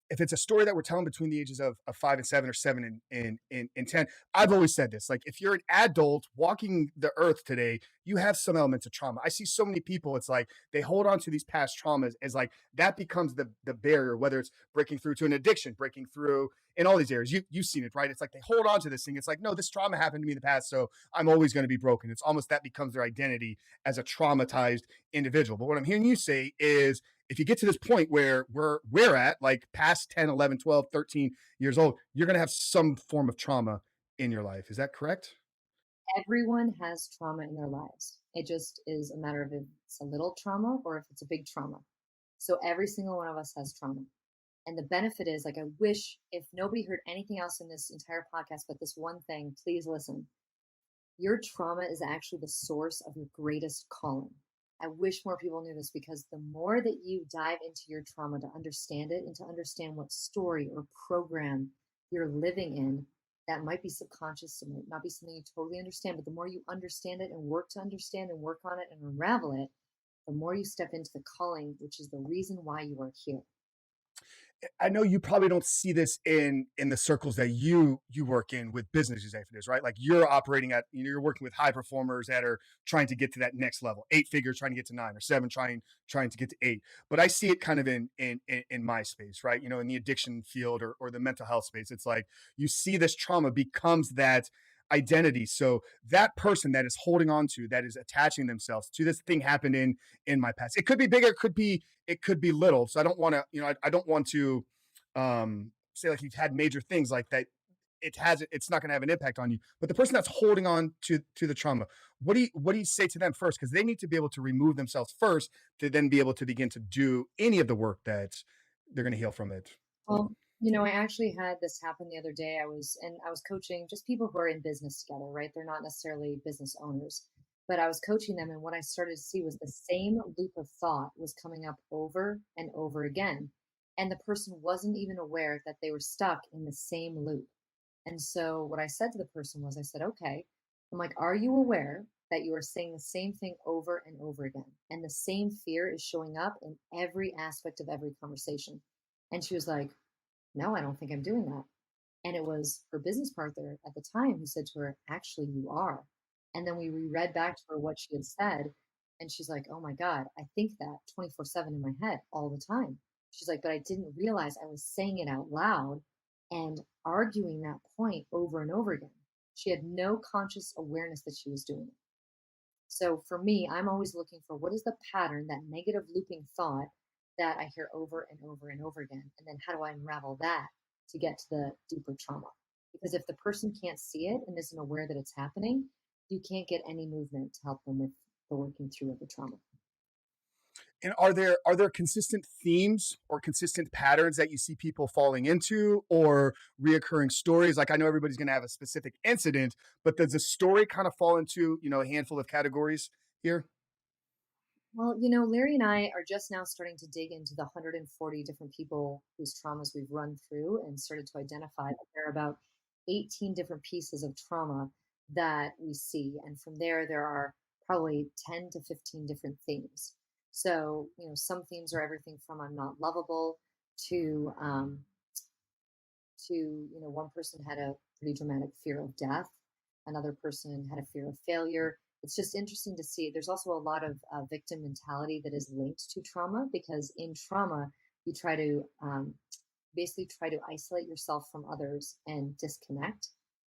if it's a story that we're telling between the ages of 5 and 7 or 7 and 10, I've always said this, like if you're an adult walking the earth today, you have some elements of trauma. I see so many people, it's like they hold on to these past traumas as like that becomes the barrier, whether it's breaking through to an addiction, breaking through in all these areas. You've seen it, right? It's like they hold on to this thing. It's like, no, this trauma happened to me in the past, so I'm always going to be broken. It's almost that becomes their identity as a traumatized individual. But what I'm hearing you say is if you get to this point where we're at, like past 10, 11, 12, 13 years old, you're going to have some form of trauma in your life. Is that correct? Everyone has trauma in their lives. It just is a matter of if it's a little trauma or if it's a big trauma. So every single one of us has trauma. And the benefit is, like, I wish if nobody heard anything else in this entire podcast but this one thing, please listen. Your trauma is actually the source of your greatest calling. I wish more people knew this, because the more that you dive into your trauma to understand it and to understand what story or program you're living in, that might be subconscious, it might not be something you totally understand, but the more you understand it and work to understand and work on it and unravel it, the more you step into the calling, which is the reason why you are here. I know you probably don't see this in the circles that you work in with business executives, right? Like you're operating at, you're working with high performers that are trying to get to that next level, 8 figures, trying to get to 9 or 7, trying to get to 8. But I see it kind of in my space, right? In the addiction field or the mental health space. It's like you see this trauma becomes that identity. So that person that is holding on to, that is attaching themselves to this thing happened in my past. It could be bigger, it could be little. So I don't want to, I don't want to say like you've had major things like that. It's not going to have an impact on you. But the person that's holding on to the trauma, what do you say to them first? Because they need to be able to remove themselves first to then be able to begin to do any of the work that they're going to heal from it. Well, I actually had this happen the other day. I was coaching just people who are in business together, right? They're not necessarily business owners, but I was coaching them, and what I started to see was the same loop of thought was coming up over and over again. And the person wasn't even aware that they were stuck in the same loop. And so what I said to the person was, I said, okay, I'm like, are you aware that you are saying the same thing over and over again? And the same fear is showing up in every aspect of every conversation. And she was like, no, I don't think I'm doing that. And it was her business partner at the time who said to her, actually, you are. And then we reread back to her what she had said. And she's like, oh my God, I think that 24/7 in my head all the time. She's like, but I didn't realize I was saying it out loud and arguing that point over and over again. She had no conscious awareness that she was doing it. So for me, I'm always looking for what is the pattern, that negative looping thought that I hear over and over and over again. And then how do I unravel that to get to the deeper trauma? Because if the person can't see it and isn't aware that it's happening, you can't get any movement to help them with the working through of the trauma. And are there consistent themes or consistent patterns that you see people falling into, or reoccurring stories? Like I know everybody's going to have a specific incident, but does the story kind of fall into, a handful of categories here? Well, Larry and I are just now starting to dig into the 140 different people whose traumas we've run through and started to identify that there are about 18 different pieces of trauma that we see. And from there are probably 10 to 15 different themes. So, some themes are everything from I'm not lovable to one person had a pretty dramatic fear of death. Another person had a fear of failure. It's just interesting to see. There's also a lot of victim mentality that is linked to trauma, because in trauma, you try to basically try to isolate yourself from others and disconnect.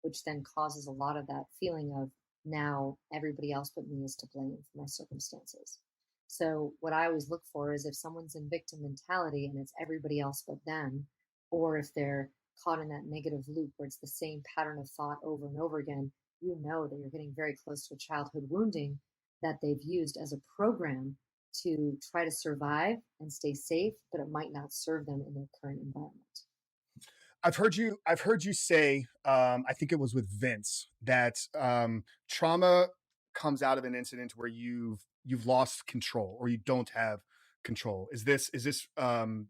which then causes a lot of that feeling of now everybody else but me is to blame for my circumstances. So what I always look for is if someone's in victim mentality and it's everybody else but them, or if they're caught in that negative loop where it's the same pattern of thought over and over again, you know that you're getting very close to a childhood wounding that they've used as a program to try to survive and stay safe, but it might not serve them in their current environment. I've heard you say, I think it was with Vince, that trauma comes out of an incident where you've lost control or you don't have control. Is this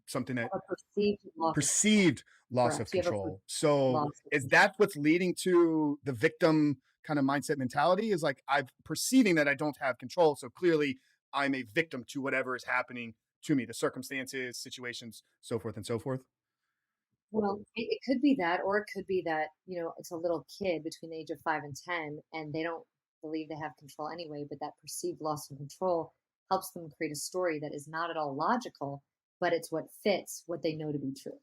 something that A perceived loss of control. perceived loss of Correct. You have a control? So loss of is control. that what's leading to the victim kind of mindset mentality? Is like I'm perceiving that I don't have control, so clearly I'm a victim to whatever is happening to me, the circumstances, situations, so forth and so forth. Well, it could be that, or it could be that, it's a little kid between the age of 5 and 10, and they don't believe they have control anyway, but that perceived loss of control helps them create a story that is not at all logical, but it's what fits what they know to be true.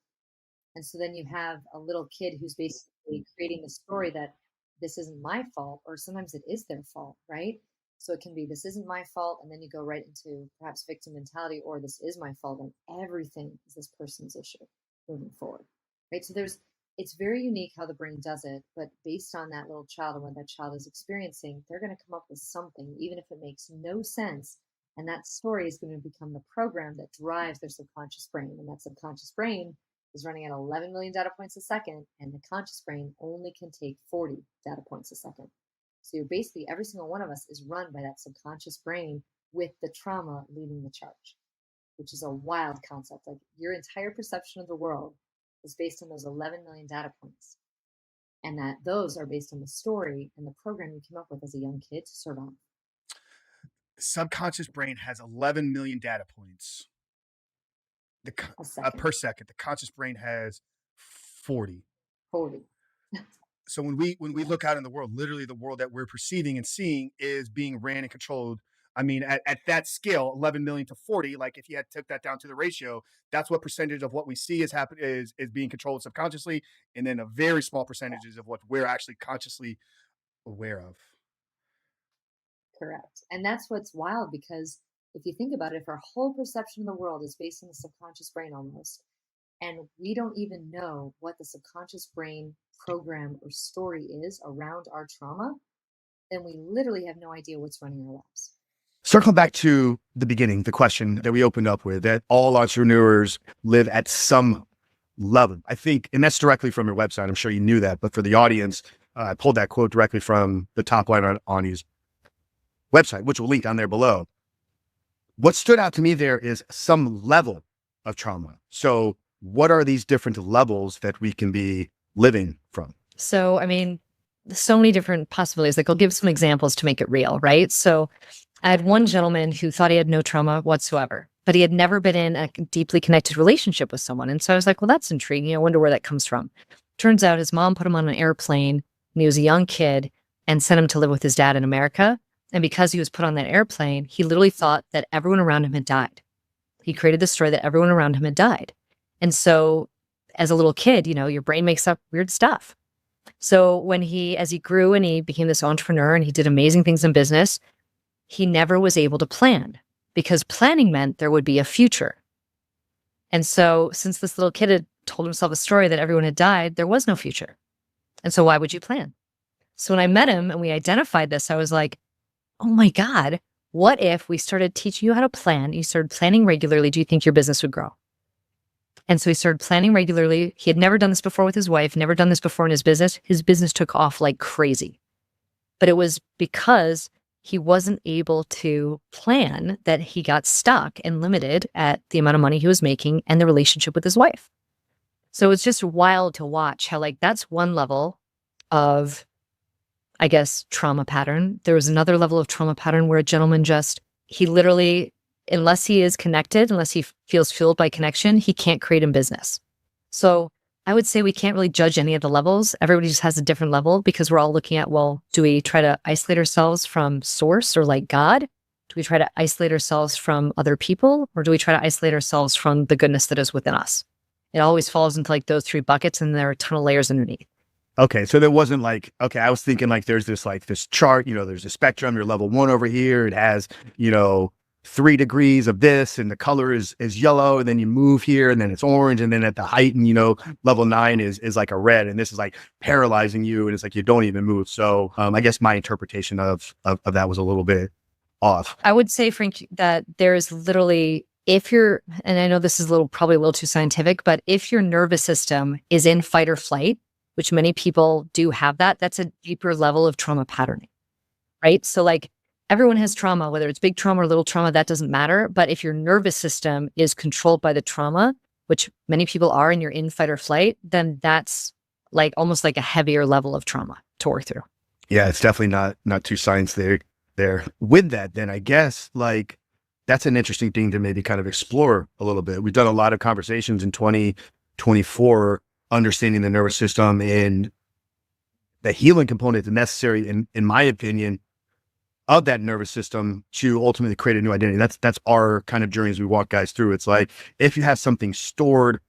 And so then you have a little kid who's basically creating the story that this isn't my fault, or sometimes it is their fault, right? So it can be this isn't my fault, and then you go right into perhaps victim mentality, or this is my fault, and everything is this person's issue moving forward, right? So it's very unique how the brain does it, but based on that little child and what that child is experiencing, they're going to come up with something, even if it makes no sense. And that story is going to become the program that drives their subconscious brain. And that subconscious brain is running at 11 million data points a second, and the conscious brain only can take 40 data points a second. So you're basically, every single one of us is run by that subconscious brain with the trauma leading the charge, which is a wild concept. Like your entire perception of the world is based on those 11 million data points. And that those are based on the story and the program you came up with as a young kid to survive. The subconscious brain has 11 million data points A second, per second. The conscious brain has 40. 40. So when we look out in the world, literally the world that we're perceiving and seeing is being ran and controlled. I mean, at that scale, 11 million to 40, like if you had took that down to the ratio, that's what percentage of what we see is being controlled subconsciously, and then a very small percentages of what we're actually consciously aware of. Correct. And that's what's wild because if you think about it, if our whole perception of the world is based on the subconscious brain almost, and we don't even know what the subconscious brain program or story is around our trauma, then we literally have no idea what's running our lives. Circling back to the beginning, the question that we opened up with, that all entrepreneurs live at some level. I think, and that's directly from your website. I'm sure you knew that, but for the audience, I pulled that quote directly from the top line on Annie's website, which we'll link down there below. What stood out to me there is some level of trauma. So what are these different levels that we can be living from? So, I mean, so many different possibilities. Like I'll give some examples to make it real, right? So I had one gentleman who thought he had no trauma whatsoever, but he had never been in a deeply connected relationship with someone. And so I was like, well, that's intriguing. I wonder where that comes from. Turns out his mom put him on an airplane when he was a young kid and sent him to live with his dad in America. And because he was put on that airplane, he literally thought that everyone around him had died. He created the story that everyone around him had died. And so as a little kid, your brain makes up weird stuff. So as he grew and he became this entrepreneur and he did amazing things in business, he never was able to plan because planning meant there would be a future. And so since this little kid had told himself a story that everyone had died, there was no future. And so why would you plan? So when I met him and we identified this, I was like, oh my God, what if we started teaching you how to plan? You started planning regularly. Do you think your business would grow? And so he started planning regularly. He had never done this before with his wife, never done this before in his business. His business took off like crazy. But it was because he wasn't able to plan that he got stuck and limited at the amount of money he was making and the relationship with his wife. So it's just wild to watch how that's one level of, I guess, trauma pattern. There was another level of trauma pattern where a gentleman he literally, unless he is connected, unless he feels fueled by connection, he can't create in business. So I would say we can't really judge any of the levels. Everybody just has a different level because we're all looking at, well, do we try to isolate ourselves from source or like God? Do we try to isolate ourselves from other people? Or do we try to isolate ourselves from the goodness that is within us? It always falls into those three buckets and there are a ton of layers underneath. Okay. So there wasn't like, okay, I was thinking like there's this chart, there's a spectrum, you're level 1 over here. It has, 3 degrees of this and the color is yellow. And then you move here and then it's orange. And then at the height and, level 9 is like a red. And this is like paralyzing you. And it's like, you don't even move. So I guess my interpretation of that was a little bit off. I would say, Frank, that there is literally, and I know this is probably a little too scientific, but if your nervous system is in fight or flight, which many people do have that's a deeper level of trauma patterning, right? So like everyone has trauma, whether it's big trauma or little trauma, that doesn't matter. But if your nervous system is controlled by the trauma, which many people are, and you're in fight or flight, then that's like almost like a heavier level of trauma to work through. Yeah, it's definitely not too science there. With that, then I guess like that's an interesting thing to maybe kind of explore a little bit. We've done a lot of conversations in 2024, understanding the nervous system and the healing component that's necessary, in my opinion, of that nervous system to ultimately create a new identity. That's our kind of journey as we walk guys through. It's like, if you have something stored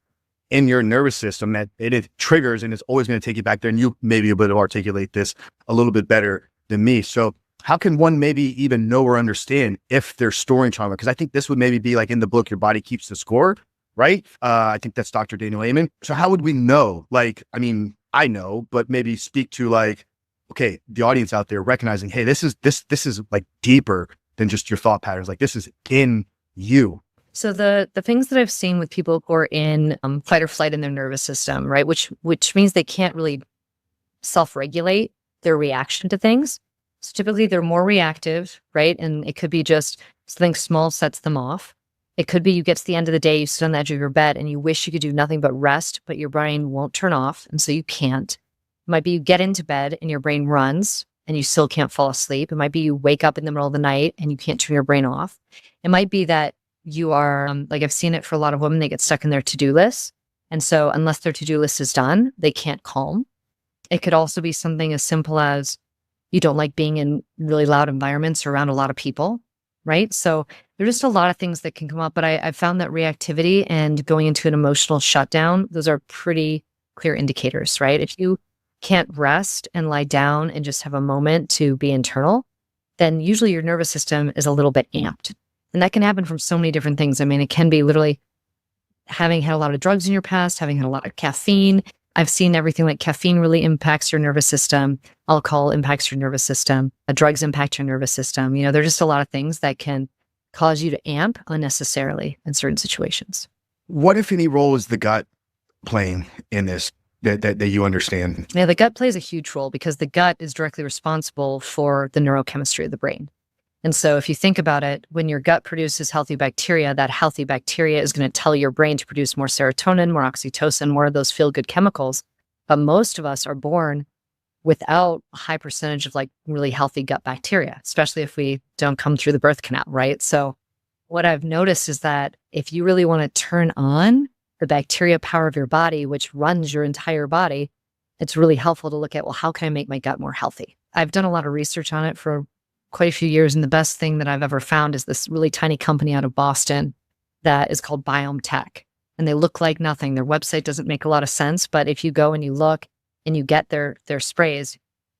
in your nervous system that it triggers and it's always going to take you back there, and you maybe able to articulate this a little bit better than me. So how can one maybe even know or understand if they're storing trauma? Because I think this would maybe be like in the book, Your Body Keeps the Score, right? I think that's Dr. Daniel Amen. So how would we know? Like, I mean, I know, but maybe speak to like, okay, the audience out there recognizing, hey, this is like deeper than just your thought patterns. Like this is in you. So the things that I've seen with people who are in fight or flight in their nervous system, right, which means they can't really self-regulate their reaction to things. So typically they're more reactive, right? And it could be just something small sets them off. It could be you get to the end of the day, you sit on the edge of your bed and you wish you could do nothing but rest, but your brain won't turn off. And so you can't. It might be you get into bed and your brain runs and you still can't fall asleep. It might be you wake up in the middle of the night and you can't turn your brain off. It might be that you are, like I've seen it for a lot of women, they get stuck in their to-do list. And so unless their to-do list is done, they can't calm. It could also be something as simple as you don't like being in really loud environments or around a lot of people, right? So there's just a lot of things that can come up, but I've found that reactivity and going into an emotional shutdown, those are pretty clear indicators, right? If you can't rest and lie down and just have a moment to be internal, then usually your nervous system is a little bit amped. And that can happen from so many different things. I mean, it can be literally having had a lot of drugs in your past, having had a lot of caffeine. I've seen everything like caffeine really impacts your nervous system. Alcohol impacts your nervous system. Drugs impact your nervous system. There are just a lot of things that can cause you to amp unnecessarily in certain situations. What, if any, role is the gut playing in this that you understand? Yeah, the gut plays a huge role because the gut is directly responsible for the neurochemistry of the brain. And so if you think about it, when your gut produces healthy bacteria, that healthy bacteria is going to tell your brain to produce more serotonin, more oxytocin, more of those feel-good chemicals. But most of us are born without a high percentage of like really healthy gut bacteria, especially if we don't come through the birth canal, right? So what I've noticed is that if you really want to turn on the bacteria power of your body, which runs your entire body, it's really helpful to look at, well, how can I make my gut more healthy? I've done a lot of research on it for quite a few years. And the best thing that I've ever found is this really tiny company out of Boston that is called Biome Tech. And they look like nothing. Their website doesn't make a lot of sense, but if you go and you look and you get their sprays,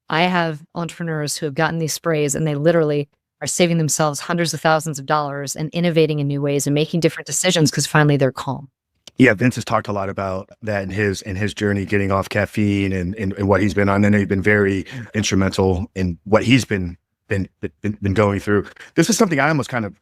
I have entrepreneurs who have gotten these sprays and they literally are saving themselves hundreds of thousands of dollars and innovating in new ways and making different decisions because finally they're calm. Yeah, Vince has talked a lot about that in his journey, getting off caffeine and what he's been on. And he's been very instrumental in what he's been going through. This is something I almost kind of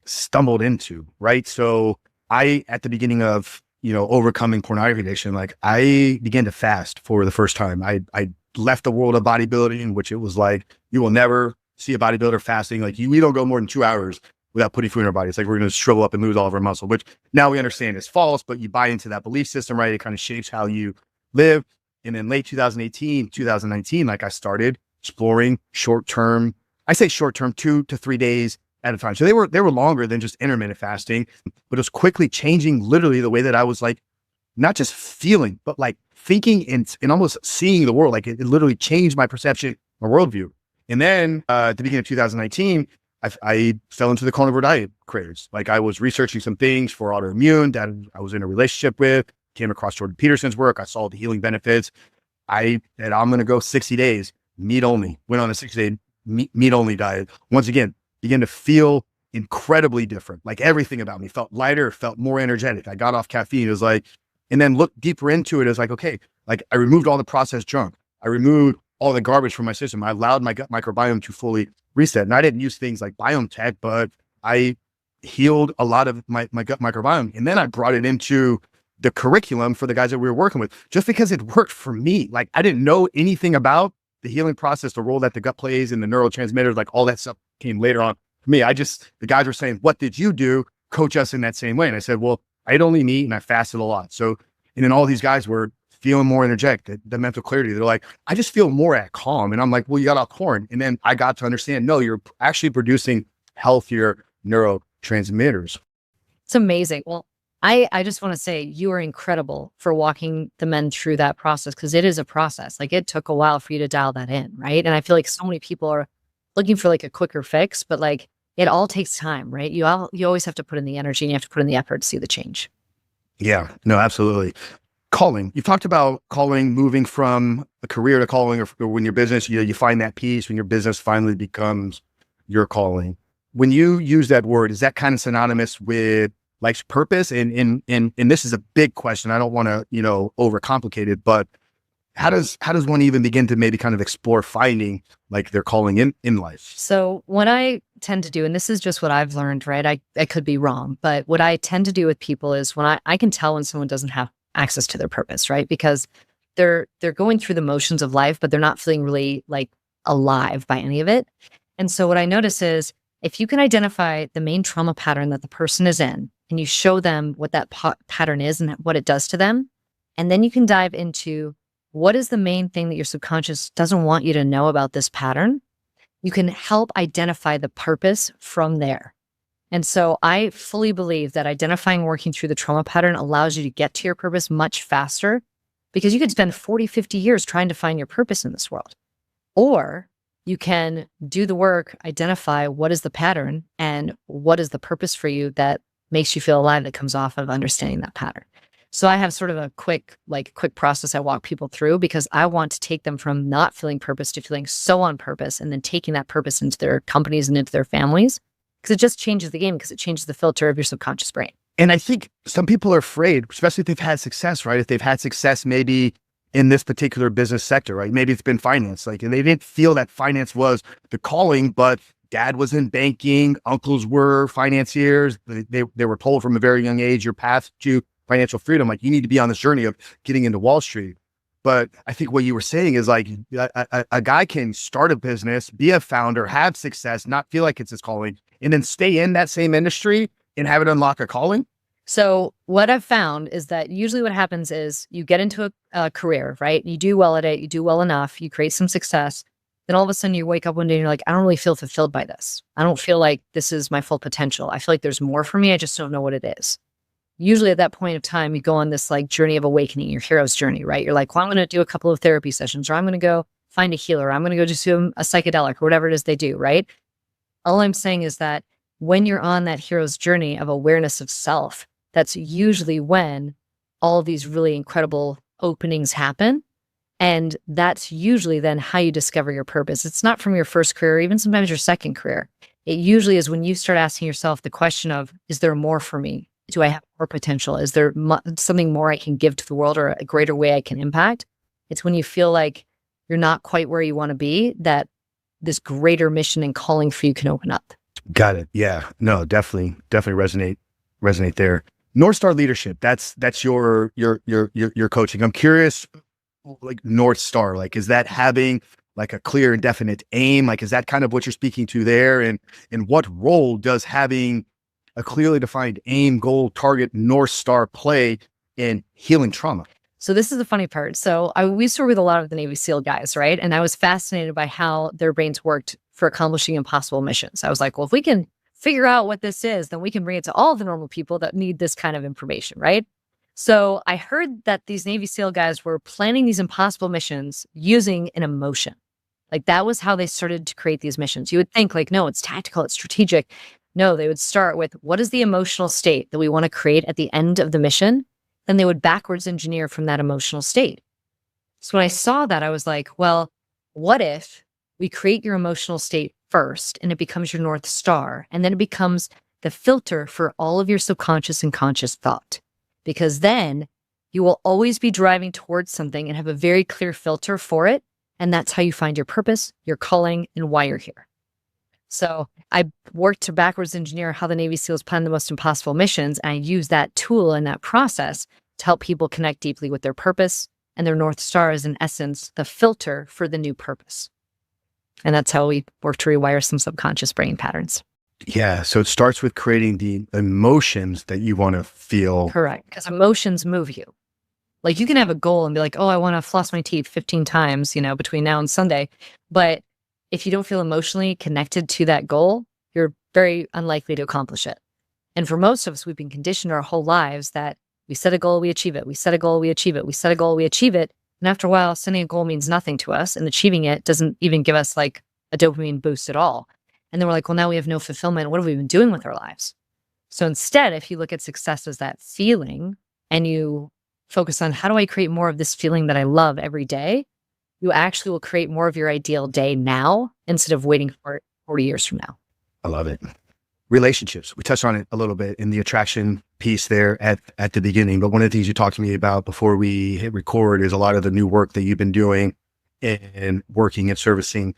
stumbled into, right? So at the beginning of, overcoming pornography addiction, like I began to fast for the first time. I left the world of bodybuilding, which it was like, you will never see a bodybuilder fasting. Like we don't go more than 2 hours without putting food in our body. It's like we're going to shrivel up and lose all of our muscle, which now we understand is false, but you buy into that belief system, right? It kind of shapes how you live. And in late 2018, 2019, like I started exploring short-term, I say short-term, 2 to 3 days at a time. So they were longer than just intermittent fasting, but it was quickly changing literally the way that I was like, not just feeling, but like thinking and almost seeing the world. Like it literally changed my perception, my worldview. And then at the beginning of 2019, I fell into the carnivore diet craze. Like I was researching some things for autoimmune that I was in a relationship with, came across Jordan Peterson's work. I saw the healing benefits. I'm going to go 60 days, meat only. Went on a 60-day meat only diet. Once again, began to feel incredibly different. Like everything about me felt lighter, felt more energetic. I got off caffeine. It was like, and then look deeper into it. It was like, okay, like I removed all the processed junk. I removed all the garbage from my system. I allowed my gut microbiome to fully reset. And I didn't use things like biome tech, but I healed a lot of my gut microbiome. And then I brought it into the curriculum for the guys that we were working with, just because it worked for me. Like I didn't know anything about the healing process, the role that the gut plays and the neurotransmitters, like all that stuff came later on for me. The guys were saying, what did you do? Coach us in that same way. And I said, well, I ate only meat and I fasted a lot. So, and then all these guys were feeling more energetic, the mental clarity. They're like, I just feel more at calm. And I'm like, well, you got off corn. And then I got to understand, no, you're actually producing healthier neurotransmitters. It's amazing. Well, I just want to say you are incredible for walking the men through that process, because it is a process. Like it took a while for you to dial that in, right? And I feel like so many people are looking for like a quicker fix, but like it all takes time, right? You always have to put in the energy and you have to put in the effort to see the change. Yeah, no, absolutely. Calling. You've talked about calling, moving from a career to calling, or when your business, you find that peace when your business finally becomes your calling. When you use that word, is that kind of synonymous with life's purpose? And this is a big question. I don't want to, overcomplicate it, but how does one even begin to maybe kind of explore finding like their calling in life? So what I tend to do, and this is just what I've learned, right? I could be wrong, but what I tend to do with people is when I can tell when someone doesn't have access to their purpose, right? Because they're going through the motions of life, but they're not feeling really like alive by any of it. And so what I notice is if you can identify the main trauma pattern that the person is in, and you show them what that pattern is and what it does to them, and then you can dive into what is the main thing that your subconscious doesn't want you to know about this pattern, you can help identify the purpose from there. And so I fully believe that identifying, working through the trauma pattern allows you to get to your purpose much faster, because you could spend 40, 50 years trying to find your purpose in this world. Or you can do the work, identify what is the pattern and what is the purpose for you that makes you feel alive, that comes off of understanding that pattern. So I have sort of a quick process I walk people through, because I want to take them from not feeling purpose to feeling so on purpose, and then taking that purpose into their companies and into their families, because it just changes the game, because it changes the filter of your subconscious brain. And I think some people are afraid, especially if they've had success, right? If they've had success maybe in this particular business sector, right? Maybe it's been finance, and they didn't feel that finance was the calling, but dad was in banking, uncles were financiers. They were told from a very young age, your path to financial freedom, like you need to be on this journey of getting into Wall Street. But I think what you were saying is like a guy can start a business, be a founder, have success, not feel like it's his calling, and then stay in that same industry and have it unlock a calling. So what I've found is that usually what happens is you get into a career, right? You do well at it, you do well enough, you create some success. Then all of a sudden you wake up one day and you're like, I don't really feel fulfilled by this. I don't feel like this is my full potential. I feel like there's more for me. I just don't know what it is. Usually at that point of time, you go on this like journey of awakening, your hero's journey, right? You're like, well, I'm going to do a couple of therapy sessions, or I'm going to go find a healer. I'm going to go do a psychedelic, or whatever it is they do, right? All I'm saying is that when you're on that hero's journey of awareness of self, that's usually when all of these really incredible openings happen. And that's usually then how you discover your purpose. It's not from your first career, even sometimes your second career. It usually is when you start asking yourself the question of, is there more for me? Do I have more potential? Is there something more I can give to the world, or a greater way I can impact? It's when you feel like you're not quite where you want to be that this greater mission and calling for you can open up. Got it. Yeah, no, definitely resonate there. NorthStar Leadership. That's your coaching. I'm curious, like NorthStar, like is that having like a clear and definite aim? Like, is that kind of what you're speaking to there? And what role does having a clearly defined aim, goal, target, NorthStar play in healing trauma? So this is the funny part. So we used to work with a lot of the Navy SEAL guys, right? And I was fascinated by how their brains worked for accomplishing impossible missions. I was like, well, if we can figure out what this is, then we can bring it to all the normal people that need this kind of information, right? So I heard that these Navy SEAL guys were planning these impossible missions using an emotion. Like that was how they started to create these missions. You would think like, no, it's tactical, it's strategic. No, they would start with what is the emotional state that we want to create at the end of the mission? Then they would backwards engineer from that emotional state. So when I saw that, I was like, well, what if we create your emotional state first and it becomes your North Star, and then it becomes the filter for all of your subconscious and conscious thought? Because then you will always be driving towards something and have a very clear filter for it. And that's how you find your purpose, your calling, and why you're here. So I worked to backwards engineer how the Navy SEALs plan the most impossible missions. And I use that tool and that process to help people connect deeply with their purpose, and their North Star is, in essence, the filter for the new purpose. And that's how we work to rewire some subconscious brain patterns. Yeah. So it starts with creating the emotions that you want to feel. Correct. Because emotions move you. Like you can have a goal and be like, oh, I want to floss my teeth 15 times, between now and Sunday. But if you don't feel emotionally connected to that goal, you're very unlikely to accomplish it. And for most of us, we've been conditioned our whole lives that we set a goal, we achieve it. We set a goal, we achieve it. We set a goal, we achieve it. And after a while, setting a goal means nothing to us, and achieving it doesn't even give us like a dopamine boost at all. And then we're like, well, now we have no fulfillment. What have we been doing with our lives? So instead, if you look at success as that feeling and you focus on how do I create more of this feeling that I love every day, you actually will create more of your ideal day now instead of waiting for it 40 years from now. I love it. Relationships. We touched on it a little bit in the attraction piece there at the beginning, but one of the things you talked to me about before we hit record is a lot of the new work that you've been doing in working and servicing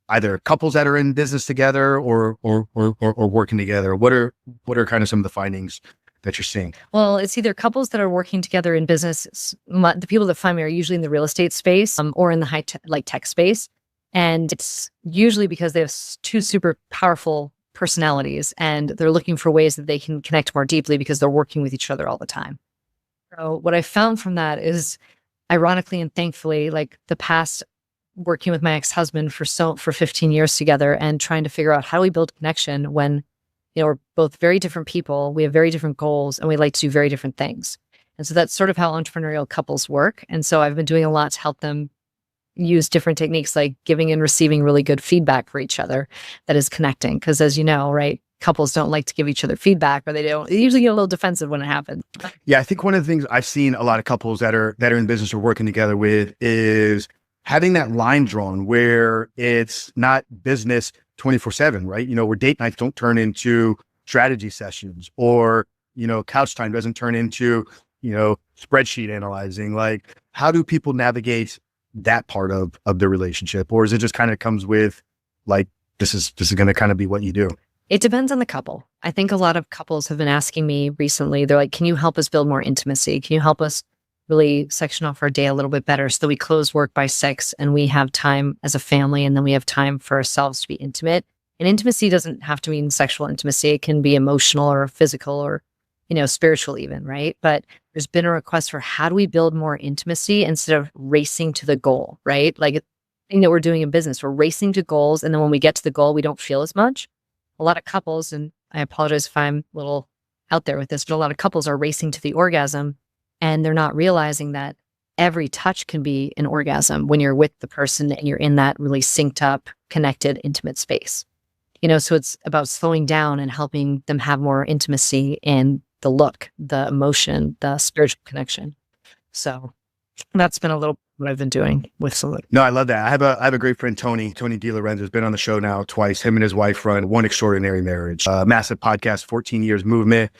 either couples that are in business together or working together. What are kind of some of the findings that you're seeing? Well, it's either couples that are working together in business. The people that find me are usually in the real estate space or in the tech space. And it's usually because they have two super powerful personalities and they're looking for ways that they can connect more deeply because they're working with each other all the time. So what I found from that is, ironically and thankfully, like the past working with my ex-husband for 15 years together and trying to figure out how do we build connection when we're both very different people, we have very different goals, and we like to do very different things. And so that's sort of how entrepreneurial couples work. And so I've been doing a lot to help them use different techniques like giving and receiving really good feedback for each other that is connecting. Because as you know, right, couples don't like to give each other feedback, or they usually get a little defensive when it happens. Yeah, I think one of the things I've seen a lot of couples that are in business or working together with is having that line drawn where it's not business 24/7, right? Where date nights don't turn into strategy sessions, or, couch time doesn't turn into, spreadsheet analyzing. Like, how do people navigate that part of the relationship? Or is it just kind of comes with like, this is going to kind of be what you do? It depends on the couple. I think a lot of couples have been asking me recently, they're like, can you help us build more intimacy? Can you help us really section off our day a little bit better so that we close work by 6 and we have time as a family, and then we have time for ourselves to be intimate? And intimacy doesn't have to mean sexual intimacy. It can be emotional or physical or, spiritual even, right? But there's been a request for how do we build more intimacy instead of racing to the goal, right? Like a thing that we're doing in business, we're racing to goals. And then when we get to the goal, we don't feel as much. A lot of couples, and I apologize if I'm a little out there with this, but a lot of couples are racing to the orgasm, and they're not realizing that every touch can be an orgasm when you're with the person and you're in that really synced up, connected, intimate space. So it's about slowing down and helping them have more intimacy in the look, the emotion, the spiritual connection. So that's been a little what I've been doing with someone. No, I love that. I have a great friend, Tony DiLorenzo, has been on the show now twice. Him and his wife run One Extraordinary Marriage, massive podcast, 14 years movement.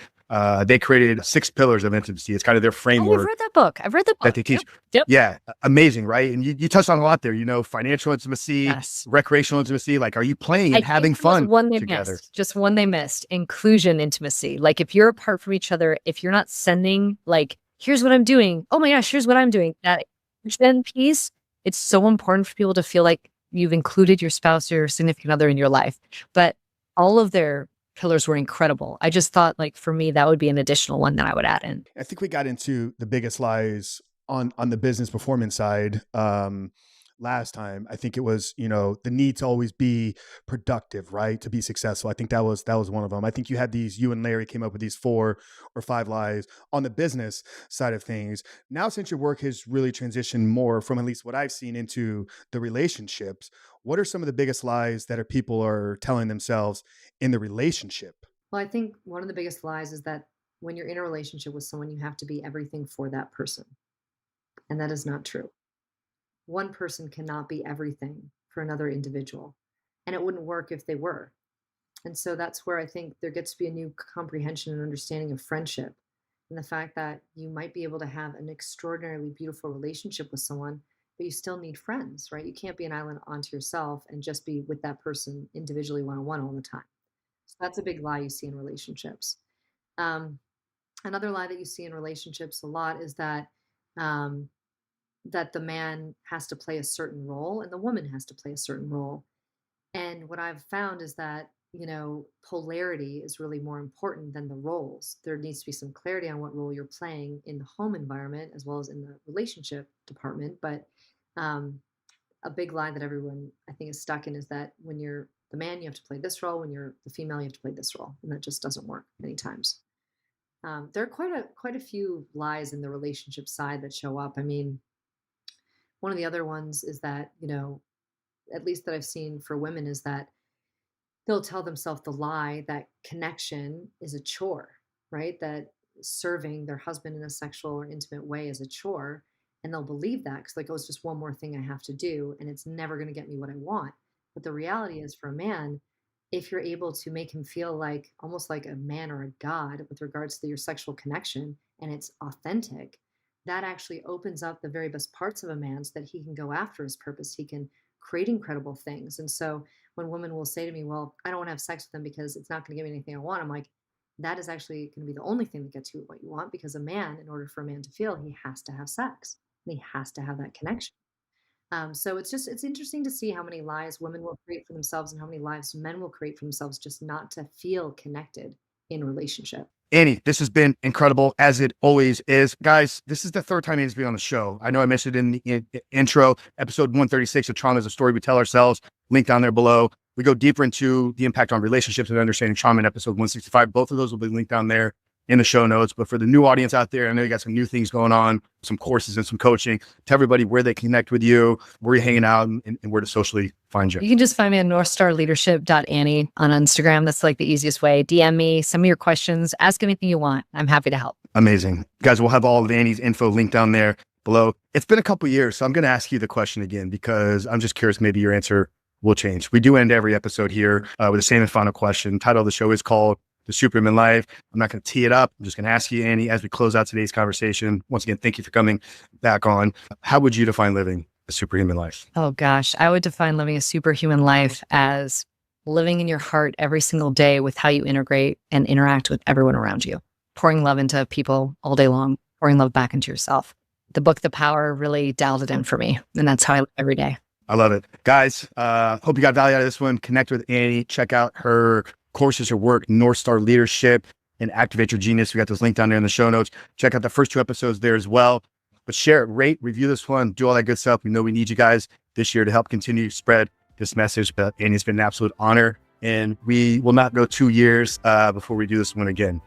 They created 6 pillars of intimacy. It's kind of their framework. I've read that book. That they teach. Yep. Yeah. Amazing. Right. And you touched on a lot there, financial intimacy, Yes. Recreational intimacy. Like, are you playing and having fun one they together? Missed. Just one they missed. Inclusion intimacy. Like if you're apart from each other, if you're not sending like, here's what I'm doing. Oh my gosh, here's what I'm doing. That inclusion piece, it's so important for people to feel like you've included your spouse or your significant other in your life. But all of their pillars were incredible. I just thought, like, for me, that would be an additional one that I would add in. I think we got into the biggest lies on the business performance side last time. I think it was, the need to always be productive, right? To be successful. I think that was one of them. I think you and Larry came up with these 4 or 5 lies on the business side of things. Now, since your work has really transitioned more from at least what I've seen into the relationships, what are some of the biggest lies that people are telling themselves in the relationship? Well, I think one of the biggest lies is that when you're in a relationship with someone, you have to be everything for that person. And that is not true. one person cannot be everything for another individual. And it wouldn't work if they were. And so that's where I think there gets to be a new comprehension and understanding of friendship, and the fact that you might be able to have an extraordinarily beautiful relationship with someone, but you still need friends, right? You can't be an island onto yourself and just be with that person individually one on one all the time. So that's a big lie you see in relationships. Um, Another lie that you see in relationships a lot is um, that the man has to play a certain role and the woman has to play a certain role. And what I've found is that, polarity is really more important than the roles. There needs to be some clarity on what role you're playing in the home environment as well as in the relationship department. But um, a big lie that everyone I think is stuck in is that when you're the man, you have to play this role. When you're the female, you have to play this role, and that just doesn't work many times. There are quite a few lies in the relationship side that show up. I mean, one of the other ones is that, at least that I've seen for women, is that they'll tell themselves the lie that connection is a chore, right? That serving their husband in a sexual or intimate way is a chore. And they'll believe that because, like, oh, it's just one more thing I have to do and it's never going to get me what I want. But the reality is, for a man, if you're able to make him feel like almost like a man or a god with regards to your sexual connection and it's authentic, that actually opens up the very best parts of a man so that he can go after his purpose. He can create incredible things. And so when women will say to me, well, I don't want to have sex with them because it's not going to give me anything I want, I'm like, that is actually going to be the only thing that gets you what you want, because a man, in order for a man to feel, he has to have sex and he has to have that connection. So it's interesting to see how many lies women will create for themselves and how many lies men will create for themselves just not to feel connected in relationship. Annie, this has been incredible, as it always is. Guys, this is the third time Annie's been on the show. I know I mentioned it in the intro, episode 136 of Trauma is a Story We Tell Ourselves, link down there below. We go deeper into the impact on relationships and understanding trauma in episode 165. Both of those will be linked down there in the show notes. But for the new audience out there, I know you got some new things going on, some courses and some coaching. Tell everybody where they connect with you, where you're hanging out, and where to socially find you. You can just find me at NorthStarLeadership.Annie on Instagram. That's like the easiest way. DM me, send me your questions, ask anything you want. I'm happy to help. Amazing. Guys, we'll have all of Annie's info linked down there below. It's been a couple years, so I'm going to ask you the question again because I'm just curious, maybe your answer will change. We do end every episode here with the same and final question. The title of the show is called The Superhuman Life. I'm not going to tee it up. I'm just going to ask you, Annie, as we close out today's conversation. Once again, thank you for coming back on. How would you define living a superhuman life? Oh gosh, I would define living a superhuman life as living in your heart every single day with how you integrate and interact with everyone around you, pouring love into people all day long, pouring love back into yourself. The book, The Power, really dialed it in for me. And that's how I live every day. I love it. Guys, hope you got value out of this one. Connect with Annie. Check out her courses, her work, NorthStar Leadership, and Activate Your Genius. We got those linked down there in the show notes. Check out the first 2 episodes there as well. But share it, rate, review this one, do all that good stuff. We know we need you guys this year to help continue to spread this message. But Annie, it's been an absolute honor. And we will not go 2 years before we do this one again.